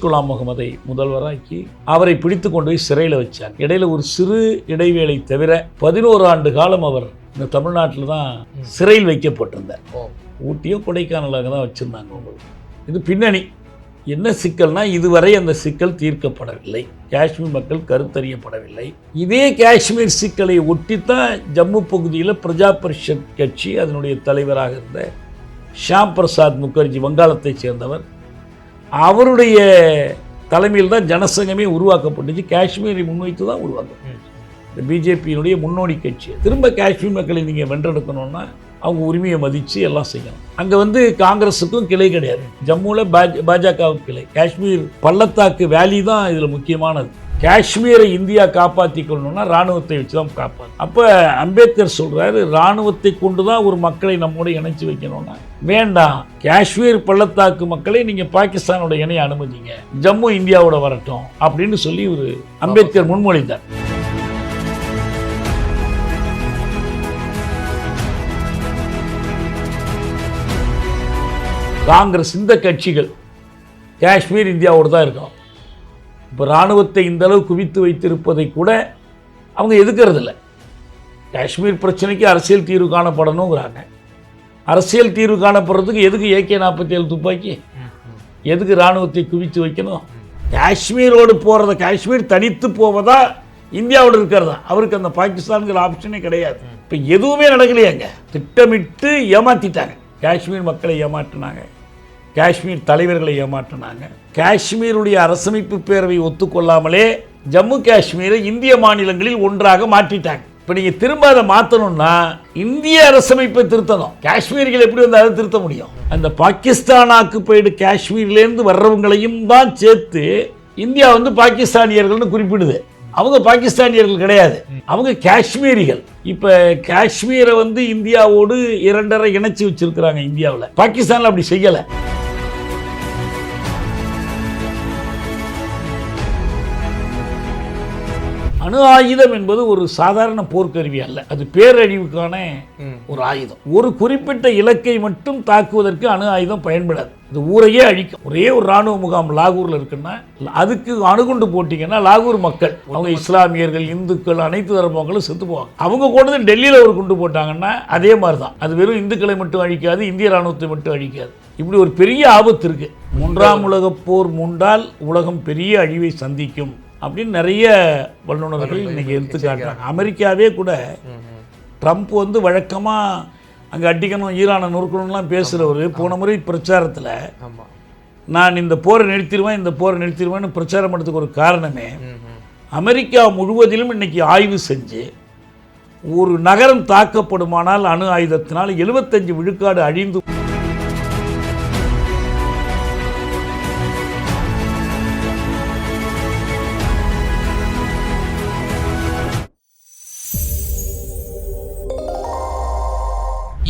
குலாம் முகமதை முதல்வராக்கி அவரை பிடித்து கொண்டு போய் சிறையில் வச்சாங்க. இடையில ஒரு சிறு இடைவேளை தவிர 11 ஆண்டு காலம் அவர் இந்த தமிழ்நாட்டில் தான் சிறையில் வைக்கப்பட்டிருந்தார். ஊட்டியோ கொடைக்கானலாக தான் வச்சுருந்தாங்க. உங்களுக்கு இது பின்னணி. என்ன சிக்கல்னா, இதுவரை அந்த சிக்கல் தீர்க்கப்படவில்லை. காஷ்மீர் மக்கள் கருத்தறியப்படவில்லை. இதே காஷ்மீர் சிக்கலை ஒட்டித்தான் ஜம்மு பகுதியில் பிரஜா பரிஷத் கட்சி அதனுடைய தலைவராக இருந்த ஷியாம் பிரசாத் முகர்ஜி, வங்காளத்தைச் சேர்ந்தவர், அவருடைய தலைமையில் தான் ஜனசங்கமே உருவாக்கப்பட்டுச்சு. காஷ்மீரை முன்வைத்து தான் உருவாக்கப்பட்டது. இந்த பிஜேபியினுடைய முன்னோடி கட்சி. திரும்ப காஷ்மீர் மக்களை நீங்கள் வென்றெடுக்கணும்னா அவங்க உரிமையை மதித்து எல்லாம் செய்யணும். அங்கே காங்கிரஸுக்கும் கிளை கிடையாது. ஜம்முவில் பாஜகவுக்கு கிளை. காஷ்மீர் பள்ளத்தாக்கு வேலி தான் இதில் முக்கியமானது. காஷ்மீரை இந்தியா காப்பாற்றிக்கொள்ளணும்னா இராணுவத்தை வச்சு தான் காப்பாற்று. அப்போ அம்பேத்கர் சொல்கிறாரு, இராணுவத்தை கொண்டு தான் ஒரு மக்களை நம்மோட இணைச்சி வைக்கணும்னா வேண்டாம், காஷ்மீர் பள்ளத்தாக்கு மக்களை நீங்கள் பாகிஸ்தானோட இணைய அனுமதிங்க, ஜம்மு இந்தியாவோட வரட்டும் அப்படின்னு சொல்லி ஒரு அம்பேத்கர் முன்மொழிந்தார். காங்கிரஸ் இந்த கட்சிகள் காஷ்மீர் இந்தியாவோடு தான் இருக்கணும். இப்போ இராணுவத்தை இந்த அளவு குவித்து வைத்திருப்பதை கூட அவங்க எதுக்கிறதில்ல. காஷ்மீர் பிரச்சனைக்கு அரசியல் தீர்வு காணப்படணுங்கிறாங்க. அரசியல் தீர்வு காணப்படுறதுக்கு எதுக்கு AK-47 துப்பாக்கி? எதுக்கு இராணுவத்தை குவித்து வைக்கணும்? காஷ்மீரோடு போகிறத, காஷ்மீர் தனித்து போவதா இந்தியாவோடு இருக்கிறதா? அவருக்கு அந்த பாகிஸ்தானுங்கிற ஆப்ஷனே கிடையாது. இப்போ எதுவுமே நடக்கலையாங்க. திட்டமிட்டு ஏமாற்றிட்டாங்க. காஷ்மீர் மக்களை ஏமாற்றினாங்க, காஷ்மீர் தலைவர்களை ஏமாற்றினாங்க. காஷ்மீருடைய அரசமைப்பு பேரவை ஒத்துக்கொள்ளாமலே ஜம்மு காஷ்மீரை இந்திய மாநிலங்களில் ஒன்றாக மாற்றிட்டாங்க. இப்போ நீங்கள் திரும்ப அதை மாற்றணும்னா இந்திய அரசமைப்பை திருத்தணும். காஷ்மீர்கள் எப்படி வந்து அதை திருத்த முடியும்? அந்த பாகிஸ்தான் ஆக்குபைடு காஷ்மீர்லேருந்து வர்றவங்களையும் தான் சேர்த்து இந்தியா பாகிஸ்தானியர்கள்னு குறிப்பிடுது. அவங்க பாகிஸ்தானியர்கள் கிடையாது, அவங்க காஷ்மீரிகள். இப்போ காஷ்மீரை இந்தியாவோடு 2.5 இணைச்சி வச்சிருக்கிறாங்க. இந்தியாவில், பாகிஸ்தானில் அப்படி செய்யலை. அணு ஆயுதம் என்பது ஒரு சாதாரண போர்க்கருவி அல்ல. அது பேரழிவுக்கான ஒரு ஆயுதம். ஒரு குறிப்பிட்ட இலக்கை மட்டும் தாக்குவதற்கு அணு ஆயுதம் பயன்படாது. இது ஊரையே அழிக்கும். ஒரே ஒரு ராணுவ முகாம் லாகூரில் இருக்குன்னா அதுக்கு அணுகுண்டு போட்டிங்கன்னா லாகூர் மக்கள், அவங்க இஸ்லாமியர்கள், இந்துக்கள், அனைத்து தரப்பு மக்களும் செத்து போவாங்க. அவங்க கூட டெல்லியில் ஒரு குண்டு போட்டாங்கன்னா அதே மாதிரி தான். அது வெறும் இந்துக்களை மட்டும் அழிக்காது, இந்திய ராணுவத்தை மட்டும் அழிக்காது. இப்படி ஒரு பெரிய ஆபத்து இருக்கு. 3ஆம் உலகப் போர் மூண்டால் உலகம் பெரிய அழிவை சந்திக்கும் அப்படின்னு நிறைய வல்லுநர்கள் இன்னைக்கு எடுத்து காட்டுறாங்க. அமெரிக்காவே கூட ட்ரம்ப் வழக்கமாக அங்கே அடிக்கணும், ஈரானை நொறுக்கணும்லாம் பேசுகிறவர் போன முறை பிரச்சாரத்தில் நான் இந்த போரை நிறுத்திடுவேன், இந்த போரை நிறுத்திடுவேன்னு பிரச்சாரம் பண்ணுறதுக்கு ஒரு காரணமே, அமெரிக்கா முழுவதிலும் இன்னைக்கு ஆய்வு செஞ்சு ஒரு நகரம் தாக்கப்படுமானால் அணு ஆயுதத்தினால் 75 விழுக்காடு அழிந்து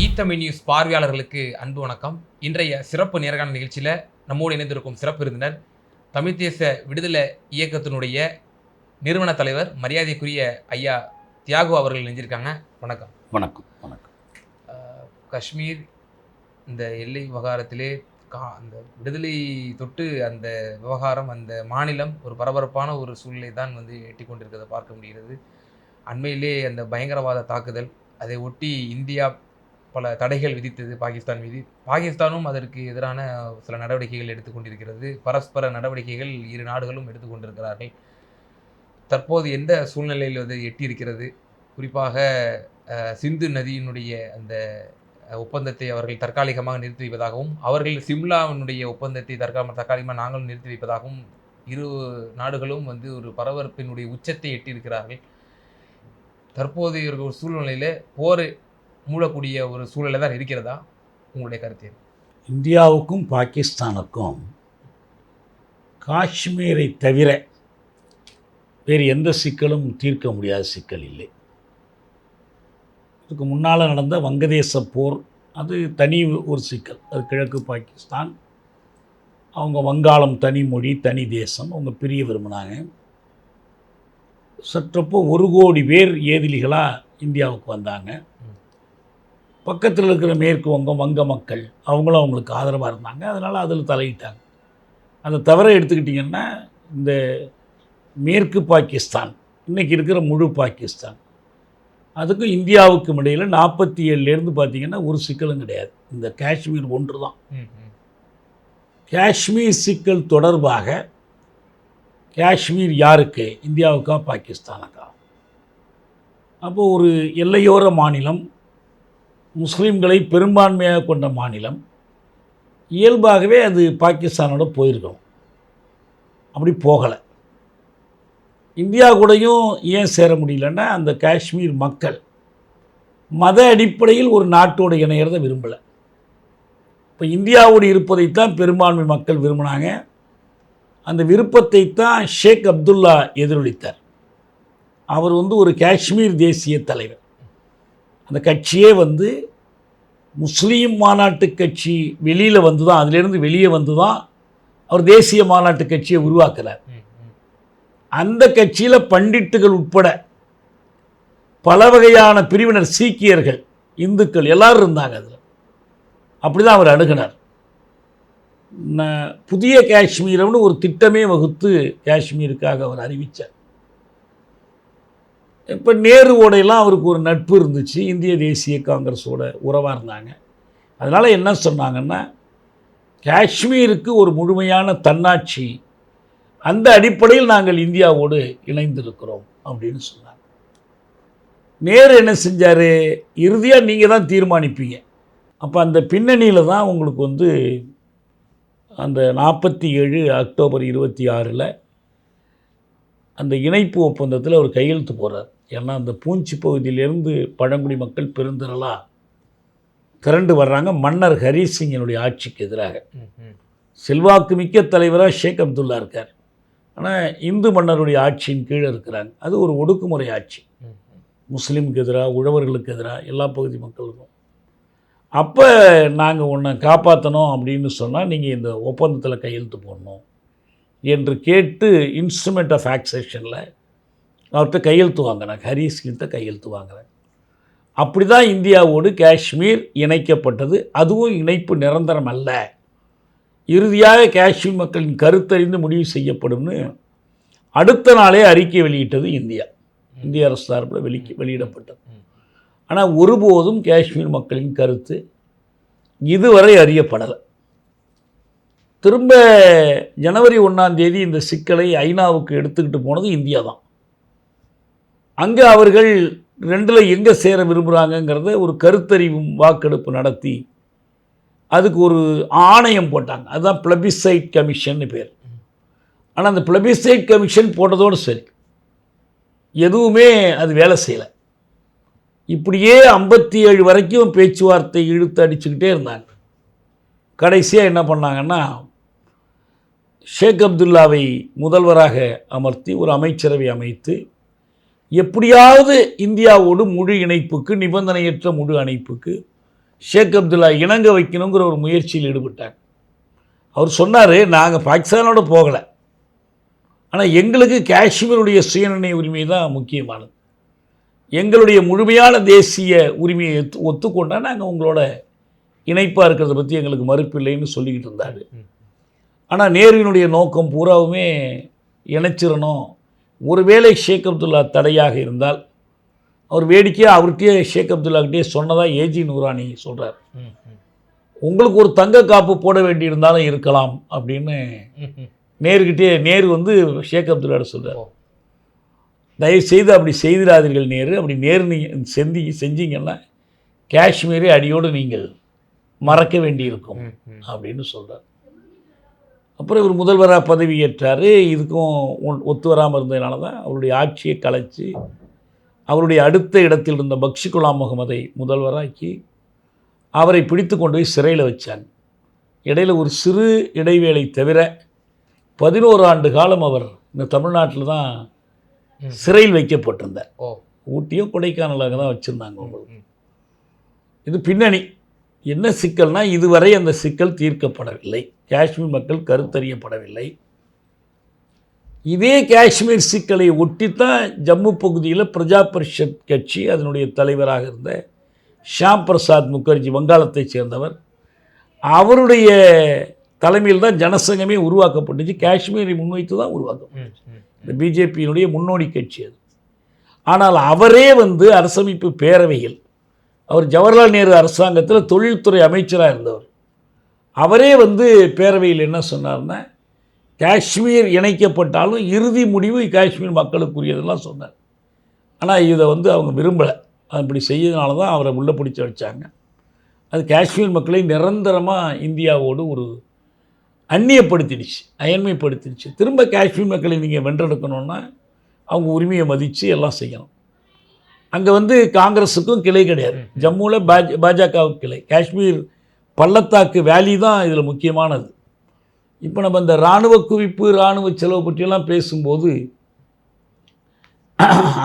ஈத்தமிழ் நியூஸ் பார்வையாளர்களுக்கு அன்பு வணக்கம். இன்றைய சிறப்பு நேர்காணல் நிகழ்ச்சியில் நம்மோடு இணைந்திருக்கும் சிறப்பு விருந்தினர் தமிழ் தேச விடுதலை இயக்கத்தினுடைய நிறுவன தலைவர் மரியாதைக்குரிய ஐயா தியாகு அவர்கள் இணைஞ்சிருக்காங்க. வணக்கம். வணக்கம். வணக்கம். காஷ்மீர் இந்த எல்லை விவகாரத்திலே அந்த விடுதலை தொட்டு அந்த விவகாரம், அந்த மாநிலம் ஒரு பரபரப்பான ஒரு சூழ்நிலை தான் எட்டி கொண்டிருக்கிறத பார்க்க முடிகிறது. அண்மையிலே அந்த பயங்கரவாத தாக்குதல், அதை ஒட்டி இந்தியா பல தடைகள் விதித்தது பாகிஸ்தான் மீது. பாகிஸ்தானும் அதற்கு எதிரான சில நடவடிக்கைகள் எடுத்துக்கொண்டிருக்கிறது. பரஸ்பர நடவடிக்கைகள் இரு நாடுகளும் எடுத்துக்கொண்டிருக்கிறார்கள். தற்போது எந்த சூழ்நிலையில் எட்டியிருக்கிறது? குறிப்பாக சிந்து நதியினுடைய அந்த ஒப்பந்தத்தை அவர்கள் தற்காலிகமாக நிறுத்தி வைப்பதாகவும், அவர்கள் சிம்லாவினுடைய ஒப்பந்தத்தை தற்காலிகமாக நாங்களும் நிறுத்தி வைப்பதாகவும் இரு நாடுகளும் ஒரு பரபரப்பினுடைய உச்சத்தை எட்டியிருக்கிறார்கள். தற்போது ஒரு சூழ்நிலையில் போர் மூடக்கூடிய ஒரு சூழலை தான் இருக்கிறதா? உங்களுடைய கருத்து? இந்தியாவுக்கும் பாகிஸ்தானுக்கும் காஷ்மீரை தவிர வேறு எந்த சிக்கலும் தீர்க்க முடியாத சிக்கல் இல்லை. இதுக்கு முன்னால் நடந்த வங்கதேச போர் அது தனி ஒரு சிக்கல். அது கிழக்கு பாகிஸ்தான், அவங்க வங்காளம் தனி மொழி தனி தேசம், அவங்க பிரிய விரும்பினாங்க. சற்றப்போ 1 கோடி பேர் ஏதிலிகளாக இந்தியாவுக்கு வந்தாங்க. பக்கத்தில் இருக்கிற மேற்கு வங்கம், வங்க மக்கள் அவங்களும் அவங்களுக்கு ஆதரவாக இருந்தாங்க. அதனால் அதில் தலையிட்டாங்க. அதை தவிர எடுத்துக்கிட்டிங்கன்னா இந்த மேற்கு பாகிஸ்தான் இன்றைக்கி இருக்கிற முழு பாகிஸ்தான் அதுக்கும் இந்தியாவுக்கும் இடையில் 47லேருந்து பார்த்தீங்கன்னா ஒரு சிக்கலும் கிடையாது. இந்த காஷ்மீர் ஒன்று தான். காஷ்மீர் சிக்கல் தொடர்பாக காஷ்மீர் யாருக்கு? இந்தியாவுக்கா பாகிஸ்தானுக்கா? அப்போது ஒரு எல்லையோர மாநிலம், முஸ்லீம்களை பெரும்பான்மையாக கொண்ட மாநிலம், இயல்பாகவே அது பாகிஸ்தானோட போயிருக்கணும். அப்படி போகலை. இந்தியா கூடயும் ஏன் சேர முடியலன்னா அந்த காஷ்மீர் மக்கள் மத அடிப்படையில் ஒரு நாட்டோடு இணையிறத விரும்பலை. இப்போ இந்தியாவோடு இருப்பதைத்தான் பெரும்பான்மை மக்கள் விரும்பினாங்க. அந்த விருப்பத்தை தான் ஷேக் அப்துல்லா எதிரொலித்தார். அவர் ஒரு காஷ்மீர் தேசிய தலைவர். அந்த கட்சியே முஸ்லீம் மாநாட்டு கட்சி வெளியில் வந்து தான், அதிலேருந்து வெளியே வந்து தான் அவர் தேசிய மாநாட்டு கட்சியை உருவாக்குறார். அந்த கட்சியில் பண்டிட்டுகள் உட்பட பல வகையான பிரிவினர், சீக்கியர்கள், இந்துக்கள் எல்லாரும் இருந்தாங்க. அதில் அப்படி தான் அவர் அணுகினார். புதிய காஷ்மீரம்னு ஒரு திட்டமே வகுத்து காஷ்மீருக்காக அவர் அறிவித்தார். இப்போ நேருவோடையெல்லாம் அவருக்கு ஒரு நட்பு இருந்துச்சு. இந்திய தேசிய காங்கிரஸோட உறவாக இருந்தாங்க. அதனால் என்ன சொன்னாங்கன்னா, காஷ்மீருக்கு ஒரு முழுமையான தன்னாட்சி, அந்த அடிப்படையில் நாங்கள் இந்தியாவோடு இணைந்திருக்கிறோம் அப்படின்னு சொன்னாங்க. நேரு என்ன செஞ்சார்? இறுதியாக நீங்கள் தான் தீர்மானிப்பீங்க. அப்போ அந்த பின்னணியில் தான் உங்களுக்கு அந்த 47 அக்டோபர் 26 அந்த இணைப்பு ஒப்பந்தத்தில் அவர் கையெழுத்து போடுறார். ஏன்னா அந்த பூஞ்சி பகுதியிலேருந்து பழங்குடி மக்கள் பெருந்திரளாக திரண்டு வர்றாங்க மன்னர் ஹரி சிங்கினுடைய ஆட்சிக்கு எதிராக. செல்வாக்கு மிக்க தலைவராக ஷேக் அப்துல்லா இருக்கார். ஆனால் இந்து மன்னருடைய ஆட்சியின் கீழே இருக்கிறாங்க. அது ஒரு ஒடுக்குமுறை ஆட்சி. முஸ்லீமுக்கு எதிராக, உழவர்களுக்கு எதிராக, எல்லா பகுதி மக்களுக்கும். அப்போ நாங்கள் உன்னை காப்பாற்றணும் அப்படின்னு சொன்னால் நீங்கள் இந்த ஒப்பந்தத்தில் கையெழுத்து போடணும் என்று கேட்டு இன்ஸ்ட்ருமெண்ட் ஆஃப் ஆக்சேஷனில் அவர்கிட்ட கையெழுத்து வாங்கினாங்க. ஹரி சிங்கிட்ட கையெழுத்து வாங்குறேன். அப்படி தான் இந்தியாவோடு காஷ்மீர் இணைக்கப்பட்டது. அதுவும் இணைப்பு நிரந்தரம் அல்ல, இறுதியாக காஷ்மீர் மக்களின் கருத்தறிந்து முடிவு செய்யப்படும்னு அடுத்த நாளே அறிக்கை வெளியிட்டது இந்திய அரசு சார்பில் வெளியிடப்பட்டது. ஆனால் ஒருபோதும் காஷ்மீர் மக்களின் கருத்து இதுவரை அறியப்படலை. திரும்ப ஜனவரி 1 இந்த சிக்கலை ஐநாவுக்கு எடுத்துக்கிட்டு போனது இந்தியா தான். அங்கே அவர்கள் ரெண்டில் எங்கே சேர விரும்புகிறாங்கங்கிறத ஒரு கருத்தறிவு வாக்கெடுப்பு நடத்தி அதுக்கு ஒரு ஆணையம் போட்டாங்க. அதுதான் பிளபிசைட் கமிஷன் பேர். ஆனால் அந்த பிளபிசைட் கமிஷன் போட்டதோடு சரி, எதுவுமே அது வேலை செய்யலை. இப்படியே 57 வரைக்கும் பேச்சுவார்த்தை இழுத்து அடிச்சுக்கிட்டே இருந்தாங்க. கடைசியாக என்ன பண்ணாங்கன்னா, ஷேக் அப்துல்லாவை முதல்வராக அமர்த்தி ஒரு அமைச்சரவை அமைத்து எப்படியாவது இந்தியாவோடு முழு இணைப்புக்கு, நிபந்தனையற்ற முழு இணைப்புக்கு ஷேக் அப்துல்லா இணங்க வைக்கணுங்கிற ஒரு முயற்சியில் ஈடுபட்டாங்க. அவர் சொன்னார், நாங்கள் பாகிஸ்தானோடு போகலை, ஆனால் எங்களுக்கு காஷ்மீருடைய சுயநிர்ணய உரிமை தான் முக்கியமானது, எங்களுடைய முழுமையான தேசிய உரிமையை ஒத்துக்கொண்டால் நாங்கள் உங்களோட இணைப்பாக இருக்கிறத பற்றி எங்களுக்கு மறுப்பு இல்லைன்னு சொல்லிக்கிட்டு இருந்தார். ஆனால் நேருவினுடைய நோக்கம் பூராவுமே இணைச்சிடணும். ஒருவேளை ஷேக் அப்துல்லா தடையாக இருந்தால், அவர் வேடிக்கையாக அவர்கிட்டயே ஷேக் அப்துல்லாக்கிட்டே சொன்னதாக ஏஜி நூரானி சொல்கிறார், உங்களுக்கு ஒரு தங்க காப்பு போட வேண்டியிருந்தாலும் இருக்கலாம் அப்படின்னு நேரு ஷேக் அப்துல்லாட சொல்கிறார். தயவுசெய்து அப்படி செய்திடாதீர்கள் நேரு, அப்படி நேரு நீங்கள் செஞ்சீங்கன்னா காஷ்மீரை அடியோடு நீங்கள் மறக்க வேண்டியிருக்கும் அப்படின்னு சொல்கிறார். அப்புறம் இவர் முதல்வராக பதவி ஏற்றார். இதுக்கும் ஒத்து வராமல் இருந்ததுனால தான் அவருடைய ஆட்சியை கலைச்சி அவருடைய அடுத்த இடத்தில் இருந்த பக்ஷி குலாம் முகமதை முதல்வராக்கி அவரை பிடித்து கொண்டு போய் சிறையில் வச்சாங்க. இடையில் ஒரு சிறு இடைவேளை தவிர 11 ஆண்டு காலம் அவர் இந்த தமிழ்நாட்டில் தான் சிறையில் வைக்கப்பட்டிருந்தார். ஊட்டியோ கொடைக்கானலாக தான் வச்சுருந்தாங்க உங்களுக்கு. இது பின்னணி. என்ன சிக்கல்னா, இதுவரை அந்த சிக்கல் தீர்க்கப்படவில்லை, காஷ்மீர் மக்கள் கருத்தறியப்படவில்லை. இதே காஷ்மீர் சிக்கலை ஒட்டித்தான் ஜம்மு பகுதியில் பிரஜா பரிஷத் கட்சி அதனுடைய தலைவராக இருந்த ஷியாம் பிரசாத் முகர்ஜி, வங்காளத்தைச் சேர்ந்தவர், அவருடைய தலைமையில் தான் ஜனசங்கமே உருவாக்கப்பட்டுச்சு. காஷ்மீரை முன்வைத்து தான் உருவாக்கப்பட்டுச்சு. இந்த பிஜேபியினுடைய முன்னோடி கட்சி அது. ஆனால் அவரே வந்து அரசமைப்பு பேரவையில், அவர் ஜவஹர்லால் நேரு அரசாங்கத்தில் தொழில்துறை அமைச்சராக இருந்தவர், அவரே வந்து பேரவையில் என்ன சொன்னார்னா, காஷ்மீர் இணைக்கப்பட்டாலும் இறுதி முடிவு காஷ்மீர் மக்களுக்குரியதெல்லாம் சொன்னார். ஆனால் இதை வந்து அவங்க விரும்பலை. அப்படி செய்யறதுனால தான் அவரை உள்ளே பிடிச்சி வச்சாங்க. அது காஷ்மீர் மக்களை நிரந்தரமாக இந்தியாவோடு ஒரு அந்நியப்படுத்திடுச்சு, அயன்மைப்படுத்திடுச்சு. திரும்ப காஷ்மீர் மக்களை நீங்கள் வென்றெடுக்கணுன்னா அவங்க உரிமையை மதித்து எல்லாம் செய்யணும். அங்கே வந்து காங்கிரஸுக்கும் கிளை கிடையாது, ஜம்முவில் பாஜகவுக்கு கிளை. காஷ்மீர் பள்ளத்தாக்கு வேலி தான் இதில் முக்கியமானது. இப்போ நம்ம இந்த இராணுவ குவிப்பு, இராணுவ செலவு பற்றியெல்லாம் பேசும்போது,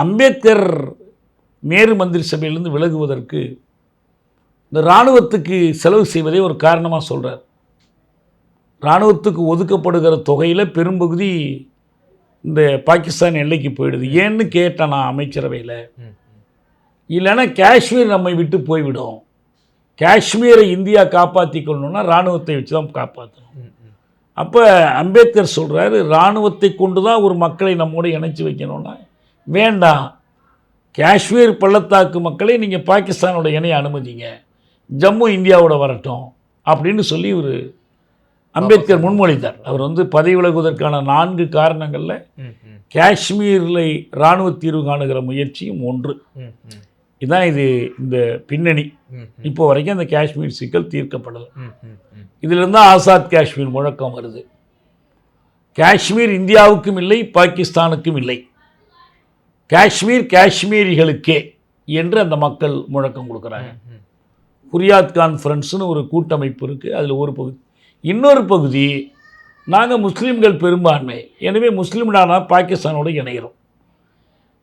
அம்பேத்கர் நேரு மந்திரி சபையிலிருந்து விலகுவதற்கு இந்த இராணுவத்துக்கு செலவு செய்வதே ஒரு காரணமாக சொல்கிறார். இராணுவத்துக்கு ஒதுக்கப்படுகிற தொகையில் பெரும்பகுதி இந்த பாகிஸ்தான் எல்லைக்கு போயிடுது. ஏன்னு கேட்டேன் நான் அமைச்சரவையில். இல்லைன்னா காஷ்மீர் நம்மை விட்டு போய்விடும், காஷ்மீரை இந்தியா காப்பாற்றி கொள்ளணும்னா இராணுவத்தை வச்சு தான் காப்பாற்றணும். அப்போ அம்பேத்கர் சொல்கிறாரு, இராணுவத்தை கொண்டு தான் ஒரு மக்களை நம்மோடு இணைச்சி வைக்கணும்னா வேண்டாம், காஷ்மீர் பள்ளத்தாக்கு மக்களை நீங்கள் பாகிஸ்தானோட இணைய அனுமதிங்க, ஜம்மு இந்தியாவோட வரட்டும் அப்படின்னு சொல்லி ஒரு அம்பேத்கர் முன்மொழித்தார். அவர் வந்து பதவி விலகுவதற்கான 4 காரணங்களில் காஷ்மீரில் இராணுவ தீர்வு காணுகிற முயற்சியும் ஒன்று. இதுதான் இது இந்த பின்னணி. இப்போ வரைக்கும் அந்த காஷ்மீர் சிக்கல் தீர்க்கப்படலை. இதிலிருந்து ஆசாத் காஷ்மீர் முழக்கம் வருது. காஷ்மீர் இந்தியாவுக்கும் இல்லை, பாகிஸ்தானுக்கும் இல்லை, காஷ்மீர் காஷ்மீரிகளுக்கே என்று அந்த மக்கள் முழக்கம் கொடுக்குறாங்க. ஹுரியாத் கான்ஃபரன்ஸ்னு ஒரு கூட்டமைப்பு இருக்குது, அதில் ஒரு பகுதி. இன்னொரு பகுதி, நாங்கள் முஸ்லீம்கள் பெரும்பான்மை, எனவே முஸ்லீம் நாடாக பாகிஸ்தானோடு இணைகிறோம்.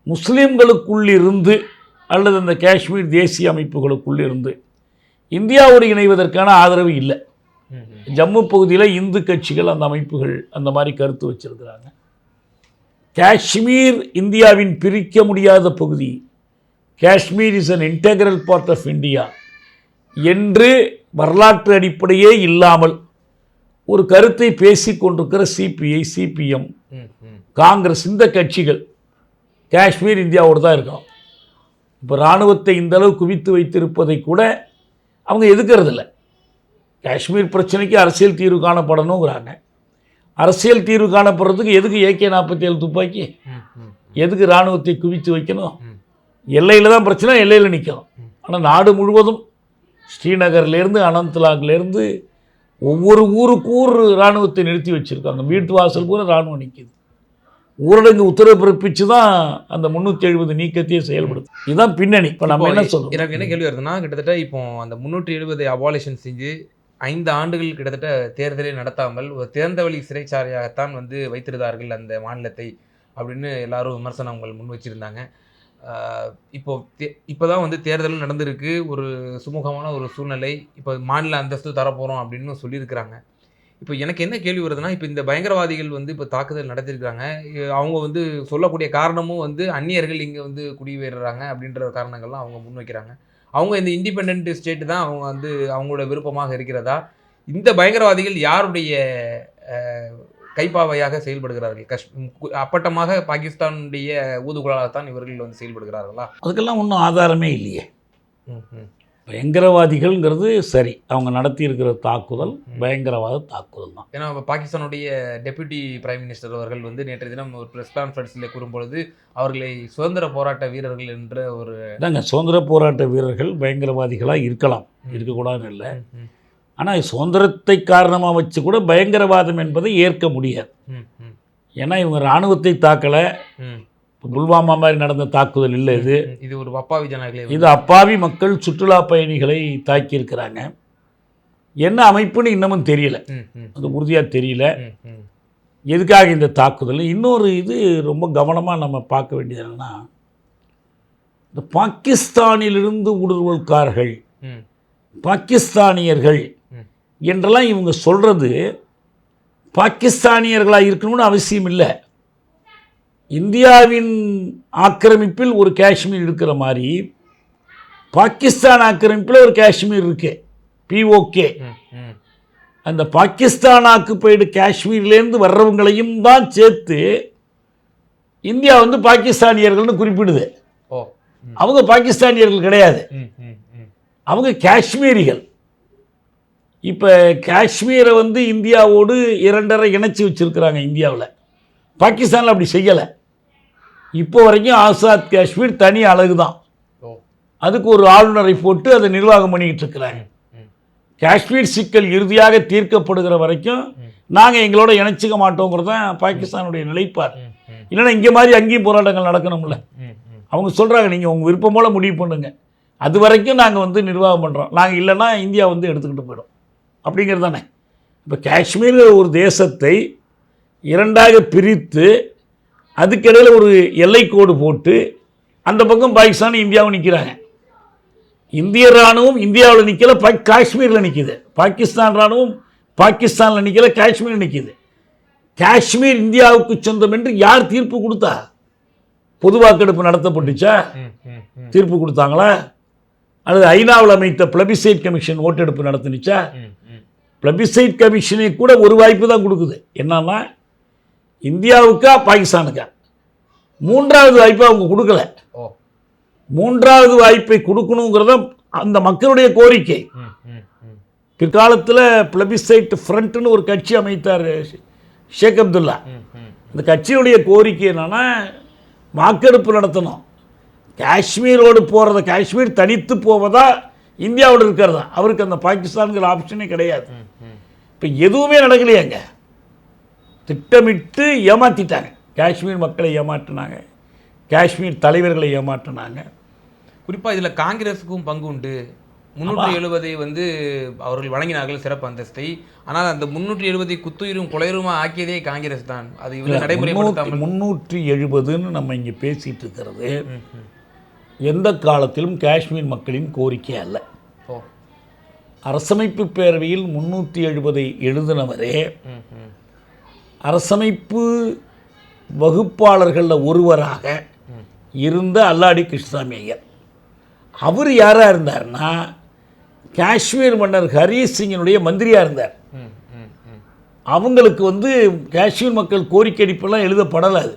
முஸ்லீம்களுக்குள்ளிருந்து அல்லது அந்த காஷ்மீர் தேசிய அமைப்புகளுக்குள்ளிருந்து இந்தியாவோடு இணைவதற்கான ஆதரவு இல்லை. ஜம்மு பகுதியில் இந்து கட்சிகள், அந்த அமைப்புகள் அந்த மாதிரி கருத்து வச்சிருக்கிறாங்க. காஷ்மீர் இந்தியாவின் பிரிக்க முடியாத பகுதி, Kashmir is an integral part of India என்று வரலாற்று அடிப்படையே இல்லாமல் ஒரு கருத்தை பேசிக் கொண்டிருக்கிற சிபிஐ, சிபிஎம், காங்கிரஸ், இந்த கட்சிகள் காஷ்மீர் இந்தியாவோடு தான் இருக்கணும். இப்போ இராணுவத்தை இந்தளவு குவித்து வைத்திருப்பதை கூட அவங்க எதுக்கிறதில்ல. காஷ்மீர் பிரச்சனைக்கு அரசியல் தீர்வு காணப்படணுங்கிறாங்க. அரசியல் தீர்வு காணப்படுறதுக்கு எதுக்கு AK-47 துப்பாக்கி, எதுக்கு இராணுவத்தை குவித்து வைக்கணும்? எல்லையில் தான் பிரச்சனை, எல்லையில் நிற்கணும். ஆனால் நாடு முழுவதும் ஸ்ரீநகர்லேருந்து அனந்த்நாக்லேருந்து ஒவ்வொரு ஊருக்கு ஊர் இராணுவத்தை நிறுத்தி வச்சுருக்காங்க. வீட்டு வாசல் பூரா இராணுவம் நிற்கிது. ஊரடங்கு உத்தரவு பிறப்பிச்சு தான் அந்த 370 நீக்கத்தையே செயல்படுது. இதுதான் பின்னணி. இப்போ நம்ம என்ன சொல்றோம், எனக்கு என்ன கேள்வி வருதுன்னா, கிட்டத்தட்ட இப்போ அந்த 370 அபாலிஷன் செஞ்சு 5 ஆண்டுகள் கிட்டத்தட்ட தேர்தலை நடத்தாமல் ஒரு திறந்த வழி சிறைச்சாலையாகத்தான் வந்து வைத்திருந்தார்கள் அந்த மாநிலத்தை அப்படின்னு எல்லாரும் விமர்சனங்கள் முன் வச்சுருந்தாங்க. இப்போ தான் வந்து தேர்தல் நடந்திருக்கு, ஒரு சுமூகமான ஒரு சூழ்நிலை, இப்போ மாநில அந்தஸ்து தரப்போகிறோம் அப்படின்னு சொல்லியிருக்கிறாங்க. இப்போ எனக்கு என்ன கேள்வி வருதுன்னா, இப்போ இந்த பயங்கரவாதிகள் வந்து இப்போ தாக்குதல் நடத்திருக்காங்க, அவங்க வந்து சொல்லக்கூடிய காரணமும் வந்து அந்நியர்கள் இங்கே வந்து குடியேறுறாங்க அப்படின்ற காரணங்கள்லாம் அவங்க முன்வைக்கிறாங்க. அவங்க இந்த இண்டிபெண்ட் ஸ்டேட் தான் அவங்க வந்து அவங்களோட விருப்பமாக இருக்கிறதா? இந்த பயங்கரவாதிகள் யாருடைய கைப்பாவையாக செயல்படுகிறார்கள்? அப்பட்டமாக பாகிஸ்தானுடைய ஊதுகுழலாகத்தான் இவர்கள் வந்து செயல்படுகிறார்களா? அதுக்கெல்லாம் ஒன்றும் ஆதாரமே இல்லையே. பயங்கரவாதிகள்ங்கிறது சரி, அவங்க நடத்தியிருக்கிற தாக்குதல் பயங்கரவாத தாக்குதல் தான். ஏன்னா பாகிஸ்தானுடைய டெப்யூட்டி பிரைம் மினிஸ்டர் அவர்கள் வந்து நேற்றைய தினம் ஒரு ப்ரெஸ் கான்ஃபரன்ஸில் கூறும்பொழுது அவர்களை சுதந்திர போராட்ட வீரர்கள் என்ற ஒரு சுதந்திர போராட்ட வீரர்கள் பயங்கரவாதிகளாக இருக்கலாம், இருக்கக்கூடாதுன்னு இல்லை. ஆனால் சுதந்திரத்தை காரணமாக வச்சு கூட பயங்கரவாதம் என்பதை ஏற்க முடியாது. ஏன்னா இவங்க இராணுவத்தை தாக்கலை, புல்வாமா மாதிரி நடந்த தாக்குதல் இல்லை. இது ஒரு அப்பாவி ஜனங்களே, இது அப்பாவி மக்கள் சுற்றுலா பயணிகளை தாக்கியிருக்கிறாங்க. என்ன அமைப்புன்னு இன்னமும் தெரியல, அது உறுதியாக தெரியல எதுக்காக இந்த தாக்குதல். இன்னொரு இது ரொம்ப கவனமாக நம்ம பார்க்க வேண்டியது என்னன்னா, இந்த பாகிஸ்தானிலிருந்து ஊடுருவல்காரர்கள், பாகிஸ்தானியர்கள் என்றெல்லாம் இவங்க சொல்கிறது பாகிஸ்தானியர்களாக இருக்கணும்னு அவசியம் இல்லை. இந்தியாவின் ஆக்கிரமிப்பில் ஒரு காஷ்மீர் இருக்கிற மாதிரி பாகிஸ்தான் ஆக்கிரமிப்பில் ஒரு காஷ்மீர் இருக்கு, POK. அந்த பாகிஸ்தான் ஆக்குபைடு காஷ்மீர்லேருந்து வர்றவங்களையும் தான் சேர்த்து இந்தியா வந்து பாகிஸ்தானியர்கள்னு குறிப்பிடுது. ஓ. அவங்க பாகிஸ்தானியர்கள் கிடையாது, அவங்க காஷ்மீரிகள். இப்போ காஷ்மீரை வந்து இந்தியாவோடு 2.5 இணைச்சி வச்சுருக்கிறாங்க இந்தியாவில். பாகிஸ்தானில் அப்படி செய்யலை. இப்போ வரைக்கும் ஆசாத் காஷ்மீர் தனி அழகு தான். அதுக்கு ஒரு ஆளுநரை போட்டு அதை நிர்வாகம் பண்ணிக்கிட்டு இருக்கிறாங்க. காஷ்மீர் சிக்கல் இறுதியாக தீர்க்கப்படுகிற வரைக்கும் நாங்கள் எங்களோட இணைச்சிக்க மாட்டோங்கிறது தான் பாகிஸ்தானுடைய நிலைப்பாடு. இல்லைன்னா இங்கே மாதிரி அங்கேயும் போராட்டங்கள் நடக்கணும்ல. அவங்க சொல்கிறாங்க நீங்கள் உங்கள் விருப்பம் போல் முடிவு பண்ணுங்க, அது வரைக்கும் நாங்கள் வந்து நிர்வாகம் பண்ணுறோம், நாங்கள் இல்லைன்னா இந்தியா வந்து எடுத்துக்கிட்டு போயிடும் அப்படிங்கிறது தானே. இப்போ காஷ்மீர் ஒரு தேசத்தை 2ஆக பிரித்து அதுக்கிடையில் ஒரு எல்லைக்கோடு போட்டு அந்த பக்கம் பாகிஸ்தான் இந்தியாவும் நிற்கிறாங்க. இந்திய இராணுவம் இந்தியாவில் நிற்கல, காஷ்மீரில் நிற்கிது. பாகிஸ்தான் இராணுவம் பாகிஸ்தானில் நிற்கல, காஷ்மீரில் நிற்கிது. காஷ்மீர் இந்தியாவுக்கு சொந்தம் என்று யார் தீர்ப்பு கொடுத்தா? பொது வாக்கெடுப்பு நடத்தப்பட்டுச்சா? தீர்ப்பு கொடுத்தாங்களா? அல்லது ஐநாவில் அமைத்த பிளபிசைட் கமிஷன் ஓட்டெடுப்பு நடத்துனுச்சா? பிளபிசைட் கமிஷனை கூட ஒரு வாய்ப்பு தான் கொடுக்குது. என்னன்னா இந்தியாவுக்கா பாகிஸ்தானுக்கா? 3வது வாய்ப்பை அவங்க கொடுக்கல. 3வது வாய்ப்பை கொடுக்கணுங்கிறத அந்த மக்களுடைய கோரிக்கை. பிற்காலத்தில் பிளபிசைட் ஃப்ரண்ட்னு ஒரு கட்சி அமைத்தார் ஷேக் அப்துல்லா. அந்த கட்சியுடைய கோரிக்கை என்னன்னா வாக்கெடுப்பு நடத்தணும், காஷ்மீரோடு போகிறத, காஷ்மீர் தனித்து போவதா இந்தியாவோடு இருக்கிறதா. அவருக்கு அந்த பாகிஸ்தானுங்கிற ஆப்ஷனே கிடையாது. இப்போ எதுவுமே நடக்கலையாங்க. திட்டமிட்டு ஏமாற்றிட்டாங்க. காஷ்மீர் மக்களை ஏமாற்றினாங்க, காஷ்மீர் தலைவர்களை ஏமாற்றினாங்க. குறிப்பாக இதில் காங்கிரஸுக்கும் பங்கு உண்டு. 370 வந்து அவர்கள் வழங்கினார்கள் சிறப்பு அந்தஸ்தை. ஆனால் அந்த 370 குத்துயிரும் கொலையுருமா ஆக்கியதே காங்கிரஸ் தான். அது இவ்வளோ நடைமுறைப்படுத்தாமல் 370ன்னு நம்ம இங்கே பேசிகிட்டு இருக்கிறது எந்த காலத்திலும் காஷ்மீர் மக்களின் கோரிக்கை அல்ல. அரசமைப்பு பேரவையில் 370 எழுதினவரே அரசமைப்பு வகுப்பாளர்களில் ஒருவராக இருந்த அல்லாடி கிருஷ்ணசாமி ஐயர். அவர் யாராக இருந்தார்னா காஷ்மீர் மன்னர் ஹரீஷ் சிங்கினுடைய மந்திரியாக இருந்தார். அவங்களுக்கு வந்து காஷ்மீர் மக்கள் கோரிக்கை அடிப்பெல்லாம் எழுதப்படலை. அது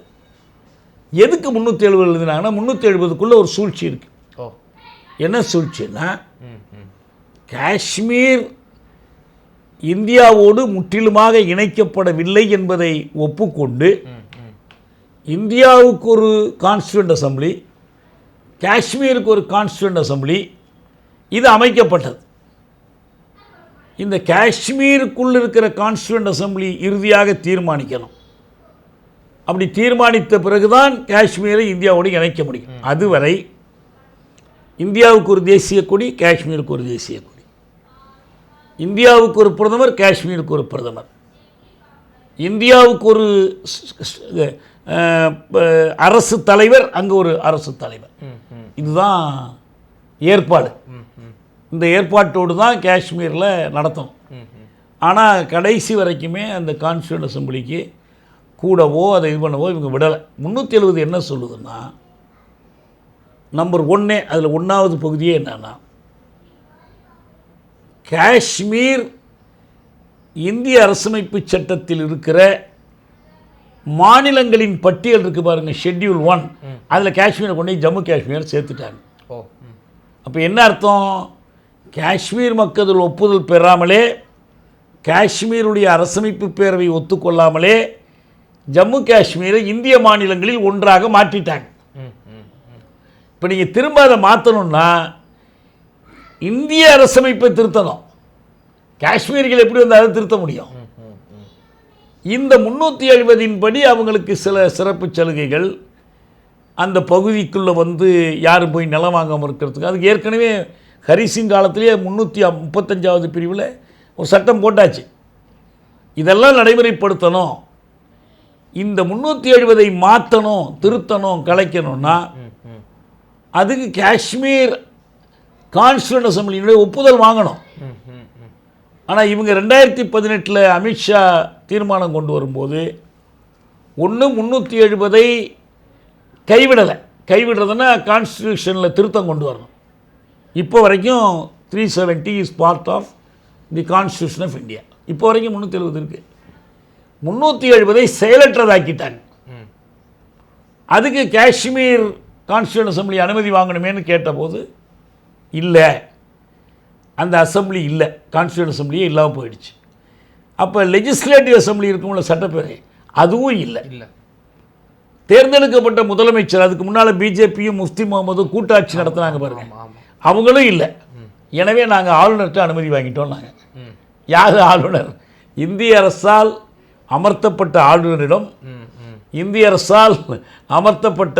எதுக்கு 370 எழுதினாங்கன்னா 370க்குள்ளே ஒரு சூழ்ச்சி இருக்குது. என்ன சூழ்ச்சின்னா காஷ்மீர் இந்தியாவோடு முற்றிலுமாக இணைக்கப்படவில்லை என்பதை ஒப்புக்கொண்டு இந்தியாவுக்கு ஒரு கான்ஸ்டியூண்ட் அசம்பிளி, காஷ்மீருக்கு ஒரு கான்ஸ்டியூண்ட் அசம்பிளி இது அமைக்கப்பட்டது. இந்த காஷ்மீருக்குள் இருக்கிற கான்ஸ்டியூண்ட் அசம்பிளி இறுதியாக தீர்மானிக்கணும். அப்படி தீர்மானித்த பிறகுதான் காஷ்மீரை இந்தியாவோடு இணைக்க முடியும். அதுவரை இந்தியாவுக்கு ஒரு தேசிய கொடி, காஷ்மீருக்கு ஒரு தேசிய கொடி, இந்தியாவுக்கு ஒரு பிரதமர், காஷ்மீருக்கு ஒரு பிரதமர், இந்தியாவுக்கு ஒரு அரசு தலைவர், அங்கே ஒரு அரசு தலைவர். இதுதான் ஏற்பாடு. இந்த ஏற்பாட்டோடு தான் காஷ்மீரில் நடத்தணும். ஆனால் கடைசி வரைக்குமே அந்த கான்ஸ்டியூண்ட் அசம்பிளிக்கு கூடவோ அதை இது பண்ணவோ இவங்க விடலை. 370 என்ன சொல்லுதுன்னா, நம்பர் 1 அதில் 1வது பகுதியே என்னன்னா, காஷ்மீர் இந்திய அரசமைப்பு சட்டத்தில் இருக்கிற மாநிலங்களின் பட்டியல் இருக்குது பாருங்கள், ஷெட்யூல் 1, அதில் காஷ்மீரை கொண்டு ஜம்மு காஷ்மீர் சேர்த்துட்டாங்க. அப்போ என்ன அர்த்தம்? காஷ்மீர் மக்கள் ஒப்புதல் பெறாமலே, காஷ்மீருடைய அரசமைப்பு பேரவை ஒத்துக்கொள்ளாமலே ஜம்மு காஷ்மீரை இந்திய மாநிலங்களில் ஒன்றாக மாற்றிட்டாங்க. இப்போ நீங்கள் திரும்ப அதை மாற்றணும்னா இந்திய அரசமைப்பை திருத்தணும். காஷ்மீர்கள் எப்படி வந்து அதை திருத்த முடியும்? இந்த 370 படி அவங்களுக்கு சில சிறப்பு சலுகைகள், அந்த பகுதிக்குள்ளே வந்து யாரும் போய் நிலம் வாங்காமல் இருக்கிறதுக்கு, அதுக்கு ஏற்கனவே ஹரிசிங் காலத்திலேயே 335வது பிரிவில் ஒரு சட்டம் போட்டாச்சு. இதெல்லாம் நடைமுறைப்படுத்தணும். இந்த 370 மாற்றணும், திருத்தணும், கலைக்கணும்னா அதுக்கு காஷ்மீர் கான்ஸ்டியூண்ட் அசம்பிளியினுடைய ஒப்புதல் வாங்கணும். ஆனால் இவங்க 2018 அமித்ஷா தீர்மானம் கொண்டு வரும்போது 370 கைவிடலை. கைவிடுறதுன்னா கான்ஸ்டியூஷனில் திருத்தம் கொண்டு வரணும். இப்போ வரைக்கும் 370 is part of the constitution of India. இப்போ வரைக்கும் 370 இருக்குது. 370ஐ செயலற்றதாக்கிட்டாங்க. அதுக்கு காஷ்மீர் கான்ஸ்டியூண்ட் அசம்பிளி அனுமதி வாங்கணுமேனு கேட்டபோது இல்லை, அந்த அசம்பிளி இல்லை, கான்ஸ்டியூண்ட் அசம்பிளியே இல்லாமல் போயிடுச்சு. அப்போ லெஜிஸ்லேட்டிவ் அசம்பிளி இருக்கும்ல, சட்டப்பேரவை, அதுவும் இல்லை. தேர்ந்தெடுக்கப்பட்ட முதலமைச்சர், அதுக்கு முன்னால் பிஜேபியும் முஃப்தி முகமதும் கூட்டாட்சி நடத்துனாங்க பாருங்க, அவங்களும் இல்லை. எனவே நாங்கள் ஆளுநர்கிட்ட அனுமதி வாங்கிட்டோம். நாங்கள் யார் ஆளுநர்? இந்திய அரசால் அமர்த்தப்பட்ட ஆளுநரிடம் இந்திய அரசால் அமர்த்தப்பட்ட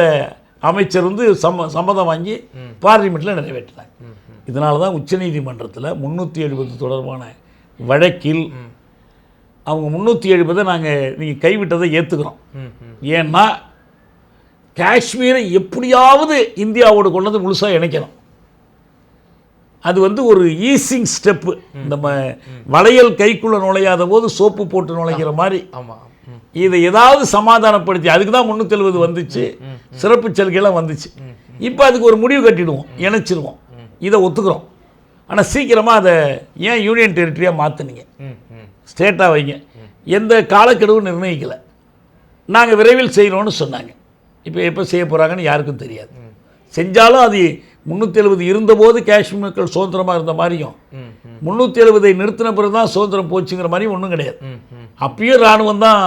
அமைச்சர் வந்து சம்மதம் வாங்கி பார்லிமெண்ட்டில் நிறைவேற்றினாங்க. இதனால தான் உச்சநீதிமன்றத்தில் 370 தொடர்பான வழக்கில் அவங்க 370 நாங்கள் நீங்கள் கைவிட்டதை ஏற்றுக்கிறோம். ஏன்னா காஷ்மீரை எப்படியாவது இந்தியாவோடு கொண்டு வந்து முழுசாக இணைக்கணும். அது வந்து ஒரு ஈஸிங் ஸ்டெப்பு. இந்த வளையல் கைக்குள்ளே நுழையாத போது சோப்பு போட்டு நுழைக்கிற மாதிரி இதை ஏதாவது சமாதானப்படுத்தி, அதுக்கு தான் 370 வந்துச்சு, சிறப்பு சலுகைலாம் வந்துச்சு. இப்போ அதுக்கு ஒரு முடிவு கட்டிடுவோம், இணைச்சிடுவோம், இதை ஒத்துக்கிறோம். ஆனால் சீக்கிரமாக அதை ஏன் யூனியன் டெரிட்டரியாக மாற்றினீங்க, ஸ்டேட்டாக வைங்க, எந்த காலக்கெடுவும் நிர்ணயிக்கலை, நாங்கள் விரைவில் செய்கிறோன்னு சொன்னாங்க. இப்போ எப்போ செய்ய போகிறாங்கன்னு யாருக்கும் தெரியாது. செஞ்சாலும் அது 370 இருந்தபோது காஷ்மீர் மக்கள் சுதந்திரமாக இருந்த மாதிரியும் 370ஐ நிறுத்தின பிறகு தான் சுதந்திரம் போச்சுங்கிற மாதிரியும் ஒன்றும் கிடையாது. அப்பயும் இராணுவம் தான்